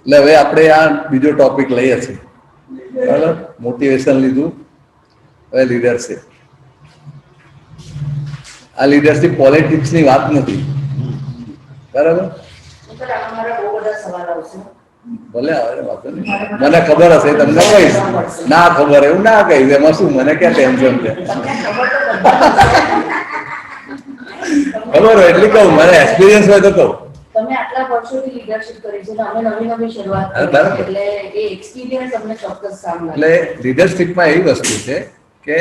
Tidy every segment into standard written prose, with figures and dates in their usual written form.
એટલે હવે આપણે આ બીજો ટોપિક લઈએ છીએ, બરાબર. મોટિવેશન લીધું, હવે લીડરશિપ. આ લીડરશિપ પોલિટિક્સની વાત નથી, બરાબર. ભલે આવે વાતો નહીં, મને ખબર હશે તમને કહીશ, ના ખબર એવું ના કહીશ, એમાં શું, મને ક્યાં ટેન્શન છે. ખબર હોય એટલે કહું, મને એક્સપિરિયન્સ હોય તો કહું. તમે આટલા વર્ષોથી લીડરશિપ કરી છે, અમે નવી શરૂઆત કરી, એટલે એ એક્સપિરિયન્સ અમને ચોક્કસ કામ લાગે. એટલે લીડરશિપમાં એવી વસ્તુ છે કે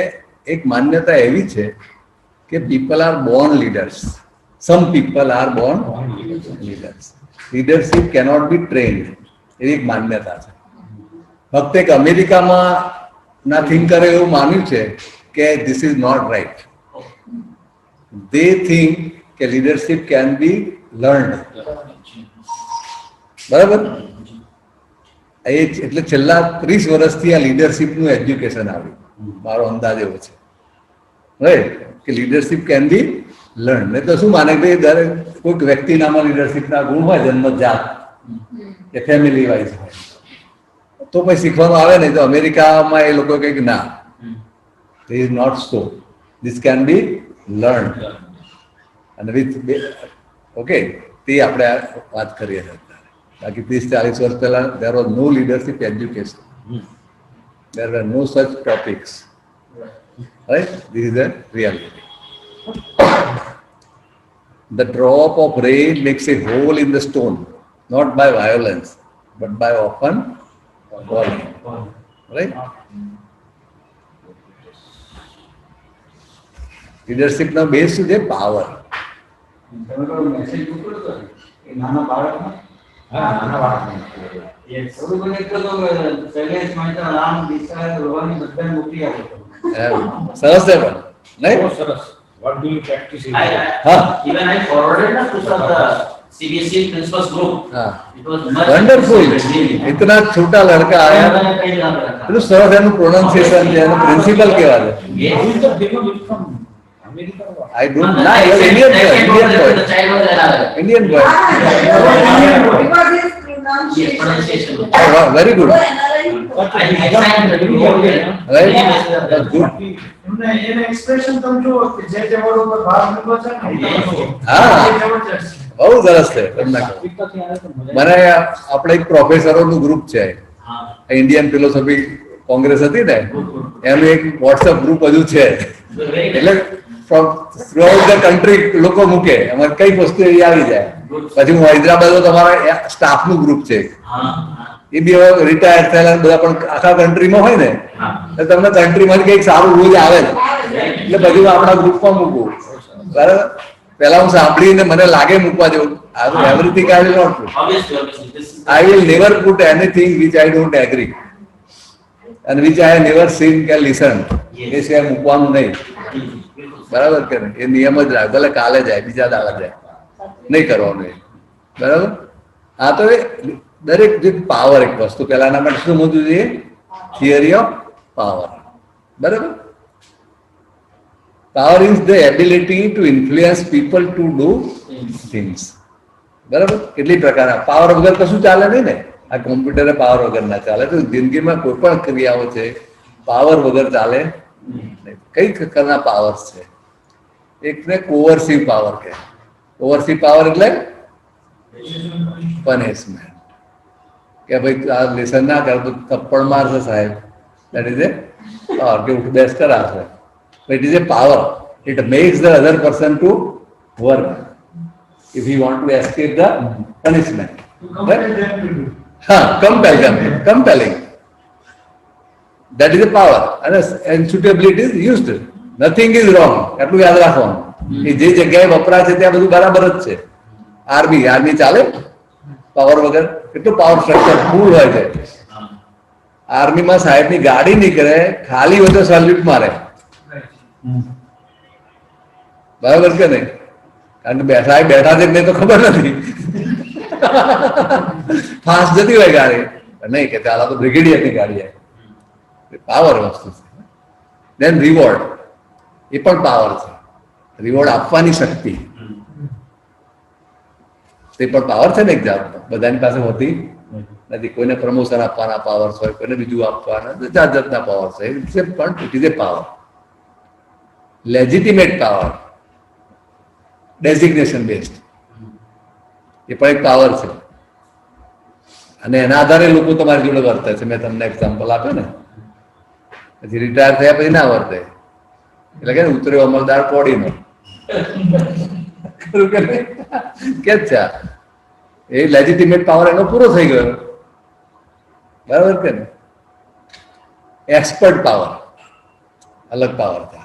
એક માન્યતા એવી છે કે people are Born leaders, some people are Born leaders, leadership cannot B trend, એવી એક માન્યતા છે. ફક્ત એક અમેરિકામાં ના થિંકરે એવું માન્યું છે કે this is not right. they think કે leadership can be learned. બરાબર. એટલે છેલ્લા 30 વર્ષથી આ લીડરશિપનું એજ્યુકેશન આવ્યું, મારો અંદાજ એવો છે, રાઈટ, કે લીડરશિપ કેન બી લર્ન. નહીં તો શું માને કે દરેક કોઈક વ્યક્તિનામાં લીડરશિપના ગુણ હોય, જન્મજાત કે ફેમિલી વાઇઝ હોય, તો પછી શીખવાનું આવે નહીં. તો અમેરિકામાં એ લોકો કહે કે ના, this is not so, this can be learn. અને વિથ ઓકે, તે આપણે વાત કરીએ છીએ. બાકી 30-40 વર્ષ પહેલા there was no leadership education, there were no such topics, right? This is the reality. The drop of rain makes a hole in the stone, not by violence but by often falling, right? Leadership નો base શું છે? Power. સરસ છે પણ નહીં? What do you practice? Even I forwarded to the CBSE principals group. It was wonderful. इतना छोटा लड़का आया, तो सरस है प्रोनाउंसिएशन है, प्रिंसिपल के वाले. I don't know. Indian boy. Very good. Right? Good. બહુ સરસ છે. મને આપણે એક પ્રોફેસરોનું ગ્રુપ છે, ઇન્ડિયન ફિલોસોફી કોંગ્રેસ હતી ને, એનું એક વોટ્સઅપ ગ્રુપ હજુ છે. એટલે થ્રુઆઉટ ધ કન્ટ્રી લોકો મૂકે, એમાં કઈ વસ્તુ એવી આવી જાય. પછી હું હૈદરાબાદ, તમારા સ્ટાફનું ગ્રુપ છે, એ બી હવે રિટાયર થયેલા બધા પણ આખા કન્ટ્રીમાં હોય ને, તો તમને કન્ટ્રીમાં કંઈક સારું રોજ આવે ને, એટલે બધું આપણા ગ્રુપમાં મૂકવું. બરાબર. પહેલા હું સાંભળીને મને લાગે મૂકવા જેવું, everything I will not put, I will never put anything which I don't agree અને વિચ આઈ નેવર સીન કે લિસન, એ સિવાય મૂકવાનું નહીં. બરાબર કે નહીં? એ નિયમ જ રાખ, ભલે કાલે જાય, બીજા દાડા જાય, નહીં કરવાનું એ. બરાબર. હા, તો એ દરેક જે પાવર એક વસ્તુ, પહેલા એના માટે શું સમજવું જોઈએ? Theory of power. બરાબર. Power is the ability to influence people to do things. બરાબર. કેટલી પ્રકારના પાવર વગર કશું ચાલે નહીં ને. આ કોમ્પ્યુટરે પાવર વગર ના ચાલે. તો જિંદગીમાં કોઈ પણ ક્રિયાઓ છે પાવર વગર ચાલે નહીં. કઈ પ્રકારના પાવર છે? એક ને કોવર્સિવ પાવર કહે. કોવર્સિવ પાવર એટલે પનિશમેન્ટ, કે ભાઈ આ લેસન ના કર તો થપ્પડ મારશે સાહેબ, દેટ ઇઝ એ પાવર, કે ઉઠ બેસ કરાશે. It is a power. It makes the other person to work if he want to escape the punishment. Compelling. That is a power. And suitability is used. Nothing is wrong. એટલું યાદ રાખવાનું. એ જે જગ્યાએ વપરાય છે ત્યાં બધું બરાબર જ છે. આર્મી ચાલે પાવર વગર? કેટલું પાવર સ્ટ્રક્ચર ફૂલ હોય છે. આર્મીમાં સાહેબની ગાડી નીકળે, ખાલી હોય તો સલ્યુટ મારે. બરાબર કે નહીં? કારણ કે બેઠા છે નહીં તો ખબર નથી, ફાસ્ટ જતી હોય ગાડી, નહીં કે ચાલો તો બ્રિગેડિયરની ગાડી જાય. પાવર વસ્તુ છે. દેન રિવોર્ડ, એ પણ પાવર છે. રિવોર્ડ આપવાની શક્તિ, તે પણ પાવર છે ને એક જાતનો, બધાની પાસે હોતી નથી. કોઈને પ્રમોશન આપવાના પાવર્સ હોય, કોઈને બીજું આપવાના, જાત જાતના પાવર્સ હોય. ઇટ્સ એ પણ it is a power. Legitimate power, designation based, એ પણ એક પાવર છે. અને એના આધારે લોકો તમારી જોડે વર્તે છે. મેં તમને એક્ઝામ્પલ આપ્યો ને, પછી રિટાયર થયા પછી ના વર્તે. એટલે કે ઉતર્યો અમલદાર પોડીનો કે છે એ લેજિટિમેટ પાવર એનો પૂરો થઈ ગયો. બરાબર કે ને? એક્સપર્ટ પાવર અલગ પાવર છે.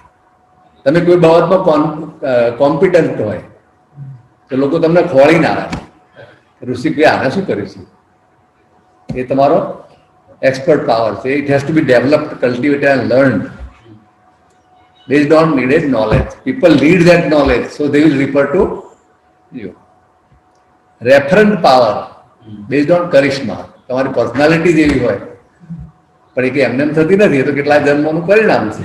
તમે કોઈ બાબતમાં કોમ્પિટન્ટ હોય તો લોકો તમને ખોળીને આવે, ઋષિ ભાઈ આને શું કરીશું, એ તમારો એક્સપર્ટ પાવર છે. It has to be developed, cultivated and learned based on needed knowledge. People need that knowledge, so they will refer to you. Referent power based on charisma. તમારી પર્સનાલિટી જેવી હોય, પણ એ કે એમને એમ થતી નથી. એ તો કેટલા જન્મોનું પરિણામ છે.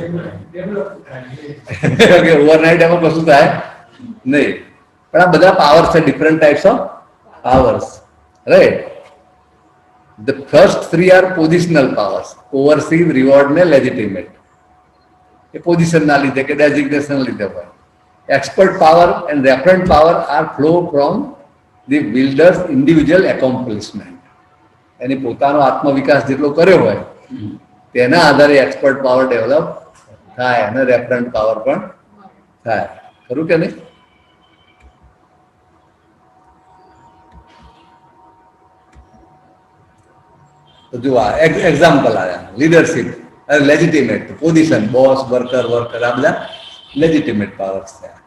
ઓવરનાઇટ એમાં કશું થાય નહીં. પણ આ બધા પાવર્સ છે, different types of powers, right? The first three are positional powers: coercive, reward ને લેજિટિમેટ. એ પોઝિશનના લીધે કે ડેઝિગ્નેશન લીધે હોય. Expert power and referent power are flow from the builders individual accomplishment. એની પોતાનો આત્મવિકાસ જેટલો કર્યો હોય તેના આધારે એક્સપર્ટ પાવર ડેવલપ થાય અને રેફરન્ટ પાવર પણ થાય. ખરું કે નહીં? તો જુઓ એક્ઝામ્પલ આવ્યા. Leadership, legitimate position, boss, worker, આ બધા લેજિટિમેટ પાવર્સ થયા.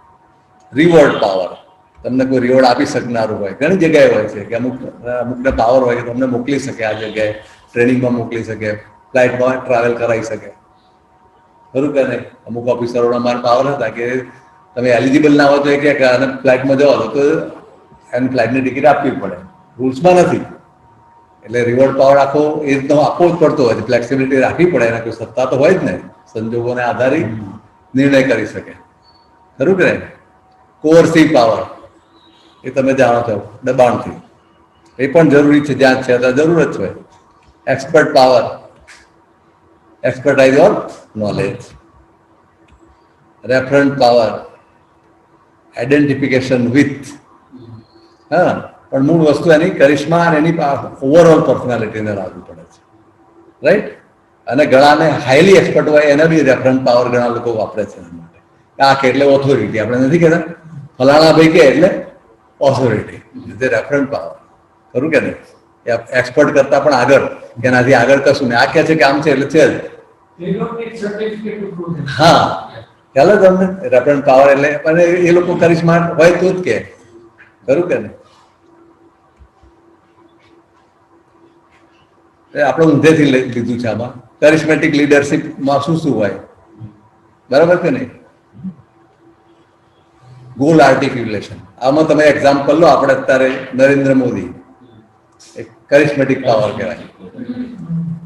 રિવોર્ડ પાવર, તમને કોઈ રિવોર્ડ આપી શકનારું હોય. ઘણી જગ્યાએ હોય છે કે અમુકને પાવર હોય કે તમને મોકલી શકે, આ જગ્યાએ ટ્રેનિંગમાં મોકલી શકે, ફ્લાઇટમાં ટ્રાવેલ કરાવી શકે. ખરું કે નહીં? અમુક ઓફિસરોના મારા પાવર હતા કે તમે એલિજિબલ ના હોય તો એ કે અને ફ્લાઇટમાં જવા તો એને ફ્લાઇટની ટિકિટ આપવી પડે. રૂલ્સમાં નથી. એટલે રિવોર્ડ પાવર આખો એ રીતનો આપવો જ પડતો હોય છે. ફ્લેક્સિબિલિટી રાખવી પડે. એના કોઈ સત્તા તો હોય જ ને, સંજોગોને આધારિત નિર્ણય કરી શકે. ખરું કે? કોઅર્સિવ પાવર, એ તમે જાણો છો, દબાણથી. એ પણ જરૂરી છે, જ્યાં છે ત્યાં જરૂર જ હોય. Expert power, expertise or knowledge. Referent power, identification with. હા, પણ મૂળ વસ્તુ એની કરિશ્મા અને એની ઓવરઓલ પર્સનાલિટીને લાગુ પડે છે, રાઈટ? અને ઘણાને હાઈલી એક્સપર્ટ હોય એને બી રેફરન્ટ પાવર ઘણા લોકો વાપરે છે એના માટે. આ કે એટલે ઓથોરિટી, આપણે નથી કહેતા ફલાણા ભાઈ કે એટલે ઓથોરિટી, એટલે રેફરન્ટ પાવર. ખરું કે નહીં? એક્સપર્ટ કરતા પણ આગળ, એનાથી આગળ કશું નહીં. આ કહે છે કે આમ છે એટલે છે જ. હા, ખ્યાલ જ તમને? રેફરન્ટ પાવર એટલે અને એ લોકો કરિશ્મા હોય તો જ કે. ખરું કે નહીં? આપણે ઊંધેથી લીધું છે આમાં. કરિશ્મેટિક લીડરશીપમાં શું શું હોય? બરાબર કે નહીં? ગોલ આર્ટિક્યુલેશન, આમાં તમે એક્ઝામ્પલ લો. આપણે અત્યારે નરેન્દ્ર મોદી એક કરિશ્મેટિક પાવર કહેવાય.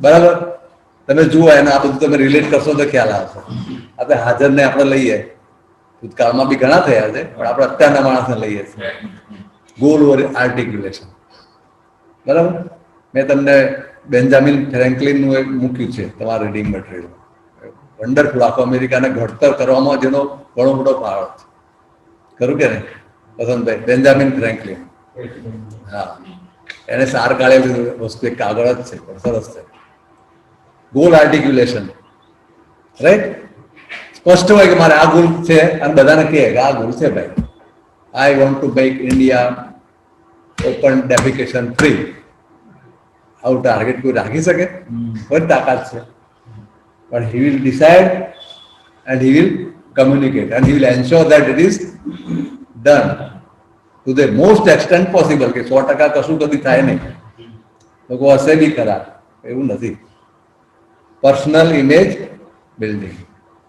બરાબર? તમે જુઓ એને આ બધું તમે રિલેટ કરશો તો ખ્યાલ આવશે. આપણે હાજરને આપણે લઈએ, ભૂતકાળમાં બી ઘણા થયા છે, પણ આપણે અત્યારના માણસને લઈએ છીએ. ગોલ આર્ટિક્યુલેશન. બરાબર? મેં તમને બેન્જામિન ફ્રેન્કલિનનું એક મૂક્યું છે તમારા રીડિંગ મટીરિયલ. વન્ડરફુલ. આખો અમેરિકાને ઘડતર કરવામાં જેનો ઘણો મોટો ફાળો છે. ખરું કે નહીં વસંતભાઈ? Benjamin Franklin. હા, એને સાર કાઢેલી વસ્તુ એક કાગળ જ છે, પણ સરસ છે. Goal articulation, right? સ્પષ્ટ હોય કે મારે આ ગોલ છે અને બધાને કહે કે આ ગોલ છે ભાઈ. I want to make India open defecation free. આવું ટાર્ગેટ કોઈ રાખી શકે? કોઈ તાકાત છે? પણ he will decide and he will communicate and he will ensure that it is done to the most extent possible. કે 100% કશું કદી થાય નહીં. લોકો હશે બી ખરા, એવું નથી. Personal image building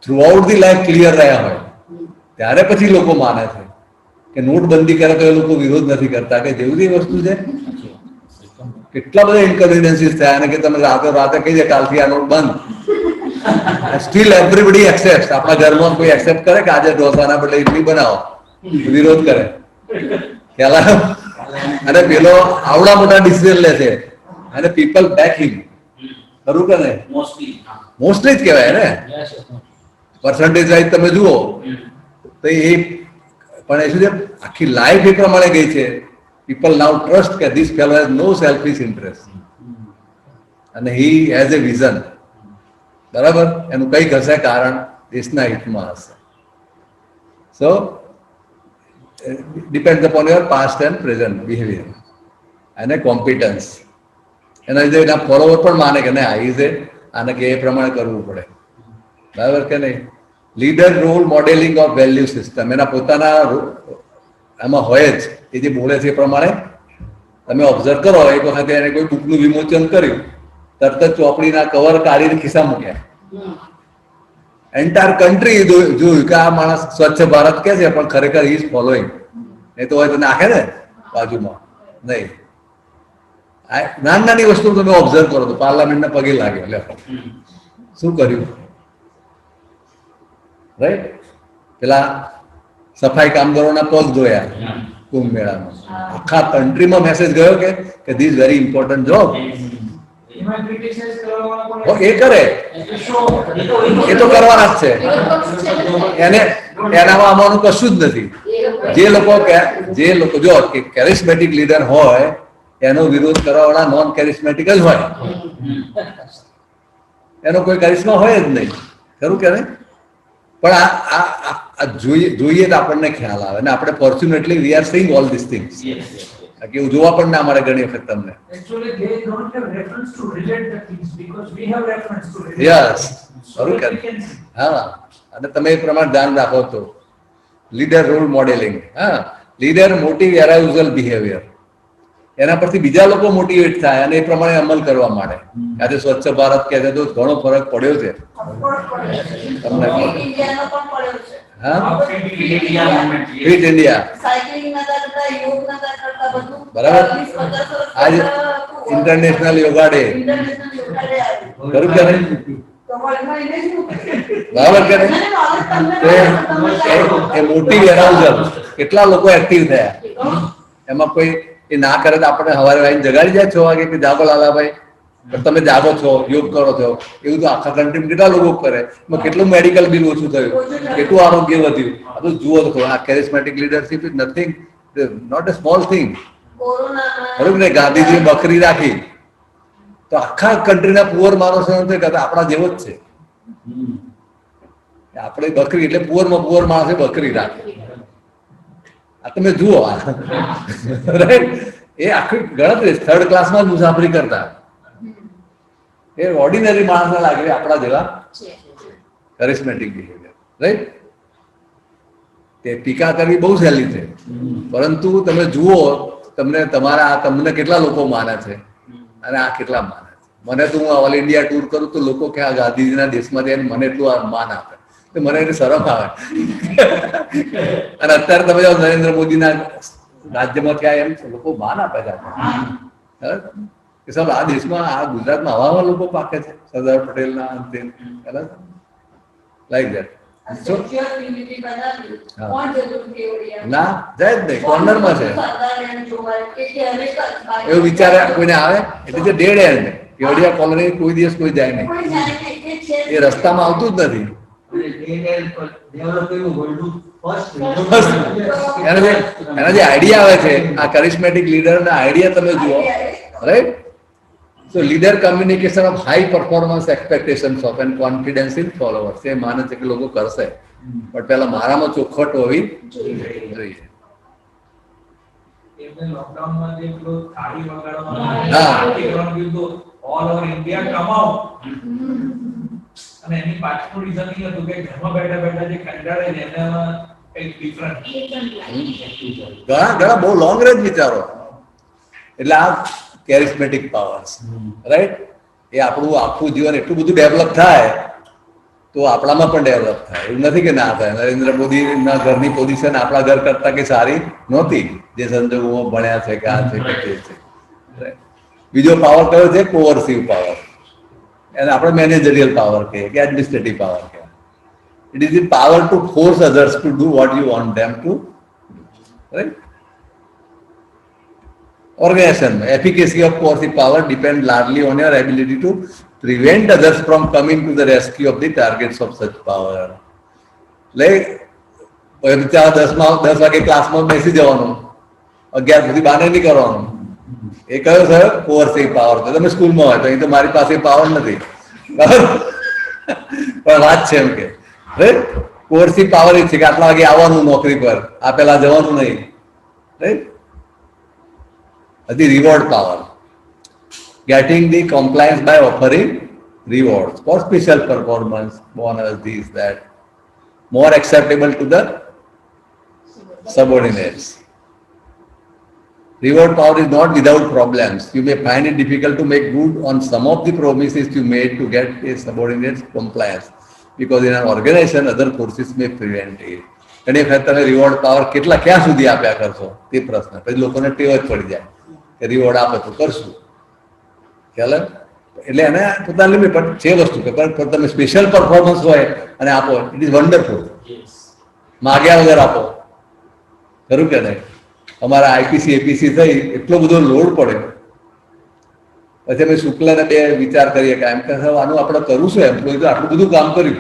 through out the life clear રહ્યા હોય ત્યારે પછી લોકો માને છે કે નોટબંધી કરે તો એ લોકો વિરોધ નથી કરતા કે જેવી વસ્તુ છે. કેટલા બધા ઇન્કન્વીનિયન્સીસ થયા અને કે તમે રાતે કહી દે કાલથી આ નોટ બંધ. Steel everybody accept. આપણા ઘરમાં કોઈ એક્સેપ્ટ કરે કે આજે ઢોસાના બદલે ઇડલી બનાવો? વિરોધ કરે. ખ્યાલ? અને પેલો આવડા મોટા ડિસિઝન લે છે અને પીપલ બેક હિમ. ખરું કે નહીં? Mostly. મોસ્ટલી જ કહેવાય ને. પર્સન્ટેજ વાઇઝ તમે જુઓ તો એ પણ એ શું છે આખી લાઈફ એ પ્રમાણે ગઈ છે. પીપલ નાઉ ટ્રસ્ટ કે this fellow has no selfish interest અને હી હેઝ એ વિઝન. બરાબર? એનું કંઈક હશે કારણ દેશના હિતમાં હશે. So depend upon your past and present behaviour અને કોમ્પિટન્સ. એના લીધે એના ફોલોવર પણ માને કે નહીં આ ઇઝ એ આને કે એ પ્રમાણે કરવું પડે. બરાબર કે નહીં? Leader role modelling of value system એના પોતાના એમાં હોય જ. એ જે બોલે છે એ પ્રમાણે તમે ઓબ્ઝર્વ કરો. એક વખતે એને કોઈ બુકનું વિમોચન કર્યું, તરત જ ચોપડીના કવર કાઢીને ખિસ્સા મૂક્યા. એન્ટાયર કન્ટ્રી જોયું કે આ માણસ સ્વચ્છ ભારત કે છે પણ ખરેખર ઇઝ ફોલોઈંગ. એ તો હોય તો નાખે ને બાજુમાં. નહીં, નાની નાની વસ્તુ તમે ઓબ્ઝર્વ કરો તો પાર્લામેન્ટના પગે લાગે. લે શું કર્યું? રાઈટ? પેલા સફાઈ કામદારોના પગ ધોયા કુંભ મેળામાં. આખા કન્ટ્રીમાં મેસેજ ગયો કે ધીસ વેરી ઇમ્પોર્ટન્ટ જોબ. એ કરે, એ તો કરવાના જ છે. એનામાં આમાંનું કશું જ નથી. જે લોકો જો કેરિસ્મેટિક લીડર હોય એનો વિરોધ કરવાવાળા નોન કેરિસ્મેટિક જ હોય. એનો કોઈ કરિશ્મા હોય જ નહીં. ખરું કે નહીં? પણ આ જોઈએ તો આપણને ખ્યાલ આવે. અને આપણે fortunately we are seeing all this things. કે એવું જોવા પણ ના મળે ઘણી વખત તમને. યસ, ખરું કે? હા, અને તમે એ પ્રમાણે ધ્યાન રાખો તો લીડર રોલ મોડેલિંગ. હા, લીડર મોટિવ એરાયુઝલ બિહેવિયર. એના પરથી બીજા લોકો મોટિવેટ થાય અને એ પ્રમાણે અમલ કરવા માંડે. આજે સ્વચ્છ ભારત કહે છે તો ઘણો ફરક પડ્યો છે. તમને હા, ફિટ ઇન્ડિયા બરાબર. આજ ઇન્ટરનેશનલ યોગા ડે. ખરું કે નહીં? બરાબર કે નહીં? એ મોટી એરાઉઝલ કેટલા લોકો એક્ટિવ થયા. એમાં કોઈ એ ના કરે તો આપણે સવારે આવીને જગાડી જાય 6 વાગે કે જાગો લાલાભાઈ, તમે જાગો છો, યોગ કરો છો. એવું તો આખા કન્ટ્રીમાં કેટલા લોકો કરે. એમાં કેટલું મેડિકલ બિલ ઓછું થયું, કેટલું આરોગ્ય વધ્યું. આ તો જુઓ તો આ charismatic leadership is nothing, not a small thing. બરોબર ને? ગાંધીજીએ બકરી રાખી તો આખા કન્ટ્રીના પુઅર માણસો આપણા જેવો જ છે. આપણે બકરી એટલે પુઅરમાં પુઅર માણસે બકરી રાખી. આ તમે જુઓ રાઈટ? એ આખી ગણતરી થર્ડ ક્લાસમાં જ મુસાફરી કરતા. એ ઓર્ડિનરી માણસને લાગે આપણા જેવા કરિસ્મેટિક બિહેવિયર. રાઈટ? તે ટીકા કરવી બહુ સહેલી છે, પરંતુ તમે જુઓ તમને કેટલા લોકો માને છે અને આ કેટલા માને છે. મને તો હું ઓલ ઇન્ડિયા ટૂર કરું તો લોકો કે આ ગાંધીજીના દેશમાં જઈને મને એટલું આ માન આપે તો મને એની શરમ આવે. અને અત્યારે તમે જાઓ નરેન્દ્ર મોદીના રાજ્યમાં થયા એમ લોકો માન આપે છે કે સાહેબ આ દેશમાં આ ગુજરાતમાં હવામાં લોકો પાકે છે સરદાર પટેલના અંતે. Like that. ના જાય જ નહીં, કોર્નરમાં છે. એવું વિચારે કોઈને આવે એટલે જે ડેડ એન્ડ કેવડિયા કોલોની કોઈ દિવસ કોઈ જાય નહીં. એ રસ્તામાં આવતું જ નથી. એના જે આઈડિયા આવે છે આ કરિસ્મેટિક લીડરના આઈડિયા તમે જુઓ. Right? So leader communication of high performance expectations of and confidence in followers. એ માને છે કે લોકો કરશે પણ પેલા મારામાં ચોખવટ હોવી જોઈએ. લોકડાઉનમાં જે પેલો થાળી વગાડવાનો હા. ઓલ ઓવર ઇન્ડિયા કમાઓ અને એની પાછળનું રીઝન એ હતું કે ઘરમાં બેઠા બેઠા જે કંટાળે છે એનામાં કંઈક ડિફરન્ટ ઘણા બહુ લોંગ રેન્જ વિચારો. એટલે આ કેરિસ્મેટિક પાવર્સ. રાઈટ? એ આપણું આખું જીવન એટલું બધું ડેવલપ થાય તો આપણામાં પણ ડેવલપ થાય. એવું નથી કે ના થાય. નરેન્દ્ર મોદીના ઘરની પોઝિશન આપણા ઘર કરતા કે સારી નહોતી જે સંજોગોમાં ભણ્યા છે કે આ છે કે તે છે. બીજો પાવર કયો છે? કોવર્સિવ પાવર. એને આપણે મેનેજરિયલ પાવર કહીએ કે એડમિનિસ્ટ્રેટિવ પાવર કહેવાય. It is the power to force others to do what you want them to. Right? organization. Efficacy of coercive power depends largely on your ability to prevent others from coming to the rescue of the targets of such power. Like, ત્યાં 10 વાગે ક્લાસમાં બેસી જવાનું, 11 સુધી બહાર નહીં કરવાનું. એ કયો સર કોર્સિવ પાવર છે. તમે સ્કૂલમાં હોય તો અહીં તો મારી પાસે પાવર નથી, પણ વાત છે એમ કે કોર્સિવ પાવર એ છે કે આટલા વાગે આવવાનું નોકરી પર, આ પેલા જવાનું નહીં. Right. The reward power, getting the compliance by offering rewards for special performance, bonus, this, that, more acceptable to the subordinates. Reward power is not without problems. You may find it difficult to make good on some of the promises you made to get a subordinate's compliance, because in an organization other forces may prevent it. ઘણી વખત તમે reward power કેટલા ક્યાં સુધી આપ્યા કરશો તે પ્રશ્ન, પછી લોકોને ટેવ જ પડી જાય કે રિવોર્ડ આપે તો કરશું. ખ્યાલ? એટલે એને પોતાની લિમિટ પણ છે વસ્તુ કે તમે સ્પેશિયલ પરફોર્મન્સ હોય અને આપો, ઇટ ઇઝ વન્ડરફુલ. માગ્યા વગર આપો, ખરું કે નહીં? અમારા આઈપીસી એપીસી થઈ એટલો બધો લોડ પડ્યો, પછી અમે શુક્લને બે વિચાર કરીએ કે એમ કે આનું આપણે કરવું છે, એમ્પ્લોય તો આટલું બધું કામ કર્યું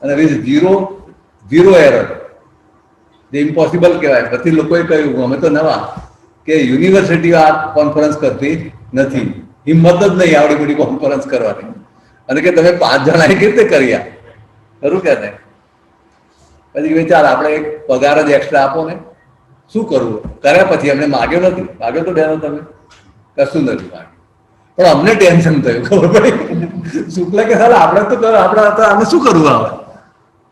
અને વિથ ઝીરો એરર, જે ઇમ્પોસિબલ કહેવાય. પછી લોકોએ કહ્યું અમે તો નવા કે યુનિવર્સિટી આ કોન્ફરન્સ કરતી નથી, હિંમત જ નહીં આવડી બધી કોન્ફરન્સ કરવાની, અને કે તમે 5 જણા કેવી રીતે કર્યા, ખરું કે નહીં? પછી કે ચાલ આપણે એક પગાર જ એક્સ્ટ્રા આપો ને, શું કરવું? કર્યા પછી અમને માગ્યો નથી. માગ્યો તો બેનો તમે? કશું નથી માગ્યું, પણ અમને ટેન્શન થયું, ખબર પડી. શુક્લા કે ચાલ આપણે તો કરો, આપણે આને શું કરવું આવે?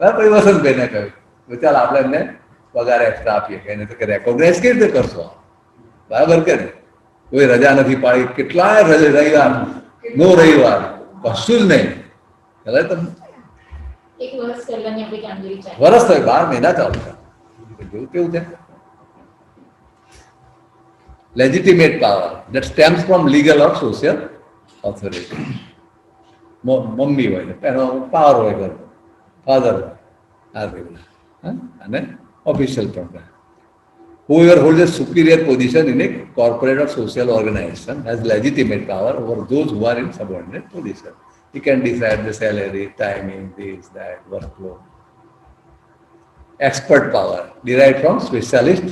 પછી વસંતભાઈને કહ્યું ચાલ આપણે એમને પગાર એક્સ્ટ્રા આપીએ. એને તો કે રેકોગ્નાઇઝ કેવી રીતે કરશો? બરાબર કે નહીં? કોઈ રજા નથી પાડી, કેટલાય રવિવાર, નો રવિવાર, કશું જ નહીં. ચાલે તમે વર્ષ થયું, 12 મહિના ચાલુ છે. જેવું કેવું છે? Legitimate power that stems from legal or social authority. Mummy હોય ને એનો પાવર હોય, ઘર ફાધર અને ઓફિશિયલ પણ. Whoever holds a superior position in a corporate or social organization has legitimate power over those who are in subordinate position. He can decide the salary, timing, this, that, workload. Expert power derived from specialist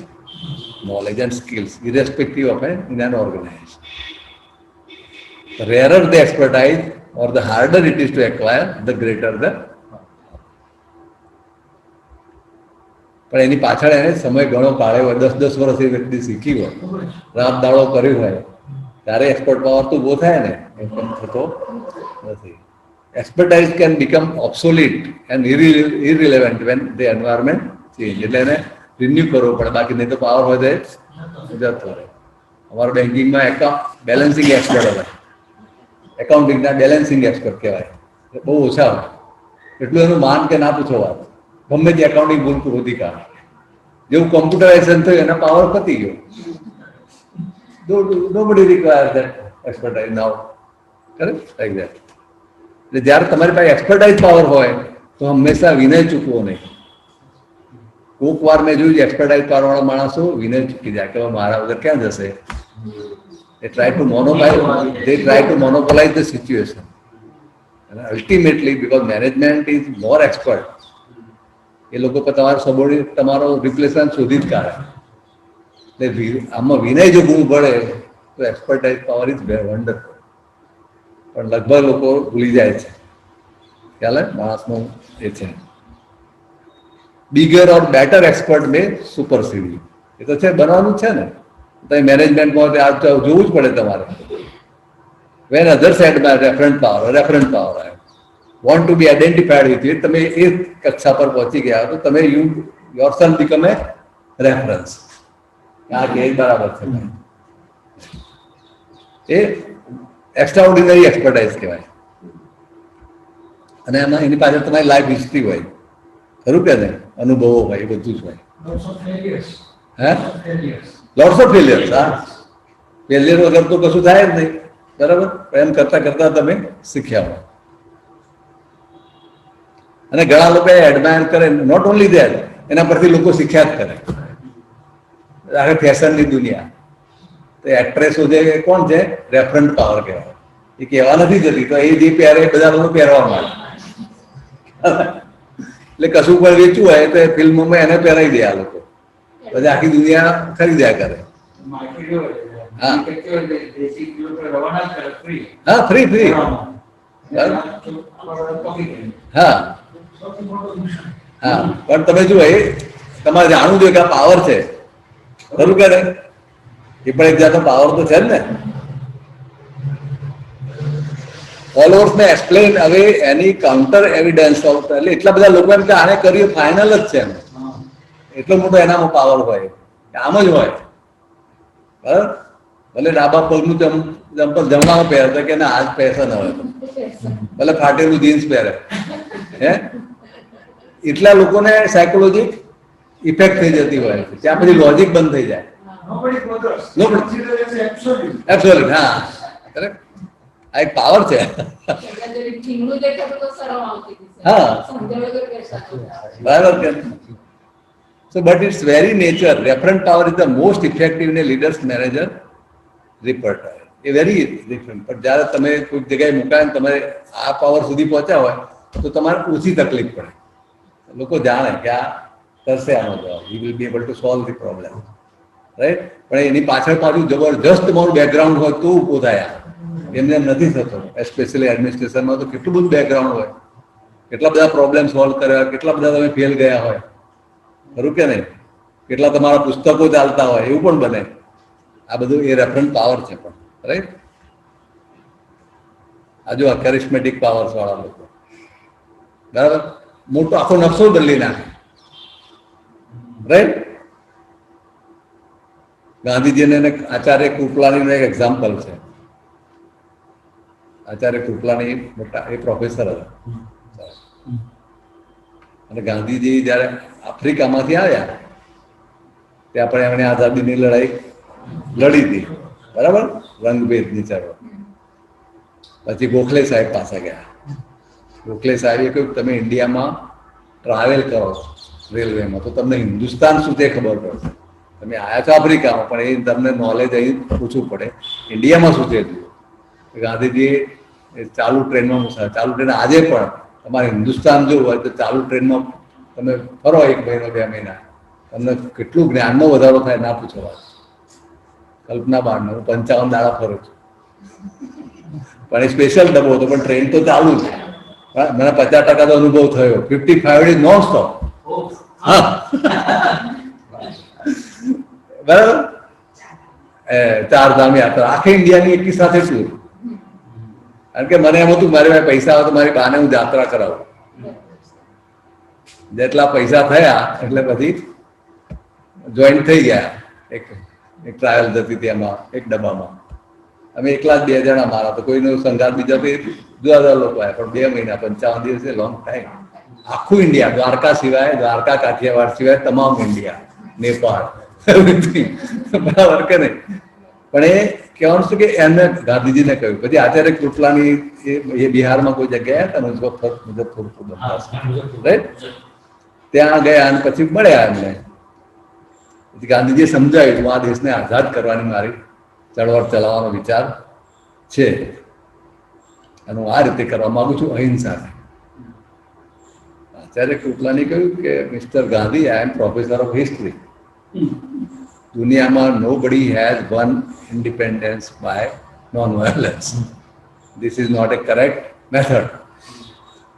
knowledge and skills, irrespective of in an organization. The rarer the expertise or the harder it is to acquire, the greater the. પણ એની પાછળ એને સમય ઘણો કાઢ્યો હોય, 10 વર્ષ એ વ્યક્તિ શીખી હોય, રાત દાડો કર્યું હોય, ત્યારે એક્સપર્ટ પાવર તો ઉભો થાય ને, એમ થતો નથી. Expertise can become obsolete and irrelevant when the environment change. એટલે એને રિન્યુ કરવો પડે, બાકી નહીં તો પાવર હોય જતો રહે. અમારું બેન્કિંગમાં બેલેન્સિંગ એક્સપર્ટ હોય, એકાઉન્ટિંગના બેલેન્સિંગ એક્સપર્ટ કહેવાય, બહુ ઓછા હોય. એટલું એનું માન કે ના પૂછો વાત, ગમે તે એકાઉન્ટિંગ ભૂલ શોધી કાઢે. જેવું કોમ્પ્યુટરાઇઝેશન થયું એના પાવર પતી ગયો. Nobody requires that expertise now. Correct? Like that. એટલે જ્યારે તમારી પાસે એક્સપર્ટાઇઝ પાવર હોય તો હંમેશા વિનય ચૂકવો નહીં. કોક વાર મેં જોયું એક્સપર્ટાઇઝ પાવર વાળા માણસો વિનય ચૂકી જાય કે મારા વગર ક્યાં જશે. They try to monopolize the situation. And ultimately, because management is more expert, એ લોકો પર તમારો સબોર્ડિનેટ તમારો રિપ્લેસમેન્ટ શોધી જ કાઢે. એટલે આમાં વિનય જો ગુણ પડે તો એક્સપર્ટાઇઝ પાવર ઇઝ વન્ડરફુલ. પણ લગભગ લોકો ભૂલી જાય છે. ખ્યાલ માણસનું એ છે. બિગર ઓર બેટર એક્સપર્ટ મેં સુપરસીડ, એ તો છે, બનવાનું છે ને. તમે મેનેજમેન્ટમાં આ જોવું જ પડે તમારે. વેન અધર સાઇડમાં રેફરન્ટ પાવર આવે, want to be identified with it, તમે એ કક્ષા પર પહોંચી ગયા તો તમે yourself become a reference. આ કે બરાબર છે, એ એક્સ્ટ્રાઓર્ડિનરી એક્સપર્ટાઇઝ કહેવાય. અને એમાં એની પાછળ તમારી લાઈફ હિસ્ટ્રી હોય, ખરું કે નહીં? અનુભવો હોય, એ બધું જ હોય. હે? Lots of failures. હા, ફેલિયર વગર તો કશું થાય જ નહીં. બરાબર? એમ કરતા કરતા તમે શીખ્યા હોય. અને ઘણા લોકો એડમાયર કરે, નોટ ઓનલી ધેટ, એના પરથી લોકો શીખ્યા જ કરે. આખી ફેશનની દુનિયા તો એક્ટ્રેસો જે કોણ છે રેફરન્ટ પાવર કહેવાય. એ કહેવા નથી જતી તો એ જે પહેરે બધા લોકો પહેરવા માંગે. એટલે કશું પણ વેચવું હોય તો ફિલ્મોમાં એને પહેરાવી દે આ લોકો, પછી આખી દુનિયા ખરીદ્યા કરે. હા હા ફ્રી ફ્રી હા હા પણ તમે જુઓ એ તમારે જાણવું જોઈએ કે આ પાવર છે, ખરું કે નહીં? એ પણ એક જાતનો પાવર તો છે જ ને. ફોલોઅર્સને એક્સપ્લેન હવે એની કાઉન્ટર એવિડન્સ એટલે એટલા બધા લોકો એમ કે આને કર્યું ફાઇનલ જ છે એમ, એટલો મોટો એનામાં પાવર હોય, આમ જ હોય. બરાબર, ભલે ડાબા પગનું ચંપલ જમવામાં પહેરે કે ના આજ પૈસા ન હોય, ભલે ફાટેલું જીન્સ પહેરે, હે એટલા લોકોને સાયકોલોજી ઇફેક્ટ થઈ જતી હોય છે, ત્યાં પછી લોજિક બંધ થઈ જાય. એબ્સોલ્યુટ, હા કરેક્ટ. આ એક પાવર છે. હા બરાબર કે. So, but it's very nature. Referent power is the most effective in a leader's manager repertoire. A very different. પણ જ્યારે તમે કોઈક જગ્યાએ મુકાય ને તમારે આ પાવર સુધી પહોંચ્યા હોય તો તમારે ઓછી તકલીફ પડે. લોકો જાણે કે આ કરશે આનો જવાબ, he will be able to solve the problem, right. પણ એની પાછળ પાછું જબરજસ્ત મારું બેકગ્રાઉન્ડ હોય તો ઊભો થાય. એમને એમ નથી થતો. એસ્પેશિયલી એડમિનિસ્ટ્રેશનમાં તો કેટલું બધું બેકગ્રાઉન્ડ હોય, કેટલા બધા પ્રોબ્લેમ સોલ્વ કર્યા, કેટલા બધા તમે ફેલ ગયા હોય, ખરું કે નહીં? કેટલા તમારા પુસ્તકો ચાલતા હોય, એવું પણ બને. આ બધું એ રેફરન્ટ પાવર છે પણ, રાઈટ. આ જો કેરિસ્મેટિક પાવર્સ વાળા લોકો, બરાબર, મોટો આખો નકશો બદલી નાખે, રાઈટ. ગાંધીજીને આચાર્ય કૃપલાણીનું એક એક્ઝામ્પલ છે. આચાર્ય કૃપલાણી મોટા એ પ્રોફેસર હતા, અને ગાંધીજી જ્યારે આફ્રિકામાંથી આવ્યા ત્યાં પણ એમણે આઝાદીની લડાઈ લડી હતી, બરાબર, રંગભેદની ચળવળ. પછી ગોખલે સાહેબ પાસે ગયા. ગોખલે સાહેબે કહ્યું તમે ઇન્ડિયામાં ટ્રાવેલ કરો રેલવેમાં તો તમને હિન્દુસ્તાન શું તે ખબર પડશે. તમે આવ્યા છો આફ્રિકામાં પણ એ તમને નોલેજ અહીં પૂછવું પડે ઇન્ડિયામાં શું છે. ગાંધીજી ચાલુ ટ્રેનમાં ચાલુ ટ્રેન આજે પણ તમારે હિન્દુસ્તાન જોવું હોય તો ચાલુ ટ્રેનમાં તમે ફરો 1 મહિનો 2 મહિના, તમને કેટલું જ્ઞાનનો વધારો થાય ના પૂછો વાત. કલ્પના બારનો હું 55 દાડા ફરું છું, પણ એ સ્પેશિયલ ડબ્બો હતો પણ ટ્રેન તો ચાલુ છે. મને 50% તો અનુભવ થયો. 55 ડેઝ નોન સ્ટોપ. હા બરાબર. 4 ધામ યાત્રા આખી ઇન્ડિયાની એકી સાથે ટૂર. કારણ કે મને એમ હતું મારી પાસે પૈસા આવે તો મારી બાને હું યાત્રા કરાવું. જેટલા પૈસા થયા એટલે પછી જોઈન થઈ ગયા. એક ટ્રાવેલ જતી હતી એમાં, એક ડબ્બામાં અમે એકલા જ 2 જણા મારા, તો કોઈનો સંઘાત બીજા તો જુદા જુદા લોકો આવ્યા, પણ 2 મહિના 55 દિવસ એ લોંગ ટાઈમ. આખું ઇન્ડિયા, દ્વારકા સિવાય, દ્વારકા કાઠિયાવાડ સિવાય તમામ ઇન્ડિયા, નેપાળ, બરાબર કે નહીં? પણ એ કહેવાનું છે કે એમને ગાંધીજીને કહ્યું. પછી આચાર્ય કૃપલાની એ બિહારમાં કોઈ જગ્યાએ હતા મુઝફ્ફરપુર, રાઈટ, ત્યાં ગયા અને પછી મળ્યા એમને. પછી ગાંધીજીએ સમજાવ્યું હું આ દેશને આઝાદ કરવાની મારી ચળવળ ચલાવવાનો વિચાર છે અને હું આ રીતે કરવા માંગુ છું, અહિંસાથી. આચાર્ય કૃપલાની કહ્યું કે mister Gandhi, I am professor of history. દુનિયામાં nobody has won independence by non-violence. This is not a correct method.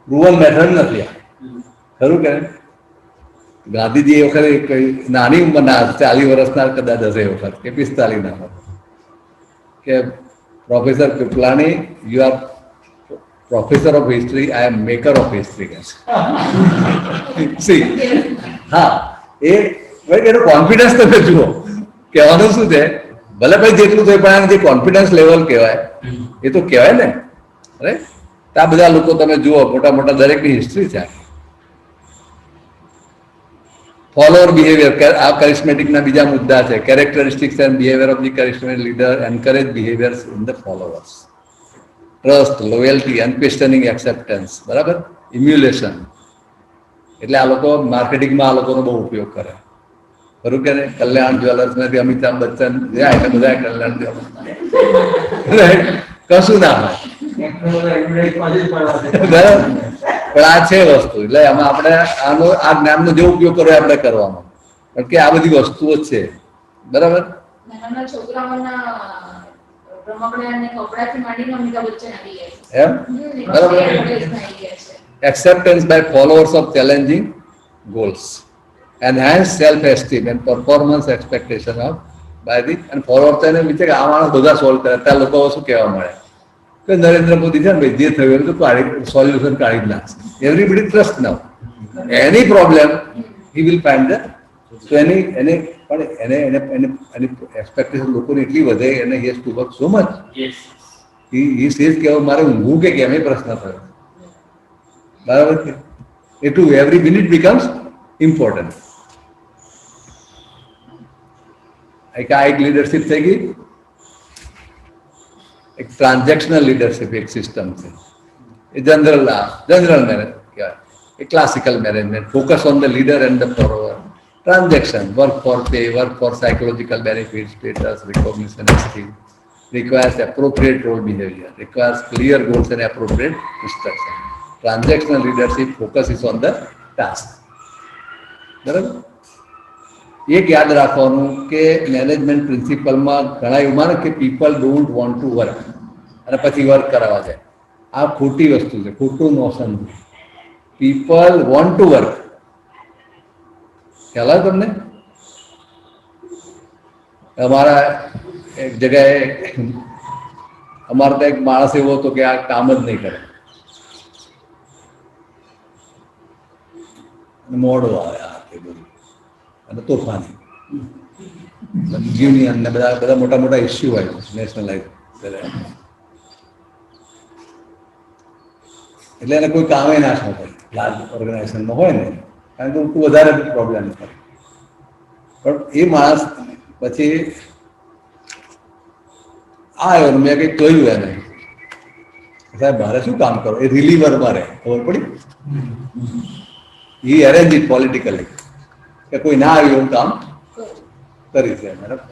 Proven method નથી આ, ખરું કે? ગાંધીજી એ વખતે નાની ઉંમરના 40 વર્ષના કદાચ હશે એ વખત કે 45 કે professor Kripalani, you are professor of history, I am maker of history. See, હા, એનો કોન્ફિડન્સ તમે જુઓ. કહેવાનું શું છે, ભલે ભાઈ જેટલું થાય પણ જે કોન્ફિડન્સ લેવલ કહેવાય એ તો કહેવાય ને, રાઈટ. આ બધા લોકો તમે જુઓ, મોટા મોટા દરેકની હિસ્ટ્રી છે. ફોલોઅર બિહેવિયર, આ કરિસ્મેટિકના બીજા મુદ્દા છે. Characteristics and behaviour of the charismatic leader encourage behaviours in the followers. Trust, loyalty, unquestioning acceptance, બરાબર, ઇમ્યુલેશન. એટલે આ લોકો માર્કેટિંગમાં આ લોકોનો બહુ ઉપયોગ કરે, ખરું કે નહીં? કલ્યાણ જ્વેલર્સ માંથી અમિતાભ બચ્ચન ગયા એટલે બધા કલ્યાણ જ્વેલર્સ કશું ના હોય. બરાબર? પણ આ છે વસ્તુ, એટલે આમાં આપણે આ જ્ઞાનનો જે ઉપયોગ કરવો આપણે કરવાનો, કારણ કે આ બધી વસ્તુઓ છે. બરાબર? નાના છોકરાઓના રમકડા અને કપડાથી માંડીને અમિતાભ બચ્ચન આવી ગયા છે. એમ? બરાબર? advertise થઈ ગયા છે. Acceptance by followers of challenging goals, enhance self-esteem and performance expectation of by the and followers એને વિચાર કે આ માણસ બધા સોલ્વ કરે. ત્યાં લોકો શું કહેવા મળે કે નરેન્દ્ર મોદી છે ને ભાઈ જે થયું તો સોલ્યુશન કાઢી જ નાખશે. Everybody trust now any problem he will find the. તો એની એક્સપેક્ટેશન લોકોની એટલી વધે અને has to work so much. Yes. A says કે મારે ઊંઘવું કે કેમ એ પ્રશ્ન થયો. બરાબર છે? એટલું એવરી મિનિટ બીકમ્સ ઇમ્પોર્ટન્ટ. એક લીડરશિપ થઈ ગઈ. એક ટ્રાન્ઝેક્શનલ લીડરશિપ એક સિસ્ટમ છે. એ જનરલ મેનેજ કહેવાય. એ classical management focus on the leader and the follower. Transaction work for pay, work for psychological benefit, status, recognition, esteem. Requires appropriate role behavior, requires clear goals and appropriate instruction. Transactional leadership focuses on the task. બરાબર? એક યાદ રાખવાનું કે management પ્રિન્સિપલમાં ઘણા એવું માને કે people don't want to work અને પછી વર્ક કરાવવા જાય. આ ખોટી વસ્તુ છે, ખોટું નોશન છે. People want to work. ખ્યાલ આવે તમને? અમારા એક જગ્યાએ અમારે ત્યાં એક માણસ એવો હતો કે આ કામ જ નહીં કરે, મોડો આવે આ તે બધું અને તોફાની યુનિયન ને બધા મોટા મોટા ઇસ્યુ હોય નેશનલાઇઝ એટલે એને કોઈ કામે ના થાય લાર્જ ઓર્ગેનાઇઝેશનમાં હોય ને, કારણ કે તું વધારે પ્રોબ્લેમ થાય. પણ એ માણસ પછી આવ્યો ને મેં કંઈક કહ્યું એને, સાહેબ મારે શું કામ કરો? એ રિલીવરમાં રહે. ખબર પડી? એ અરેન્જ ઇટ પોલિટિકલી કે કોઈ ના આવ્યું એવું કામ કરી છે.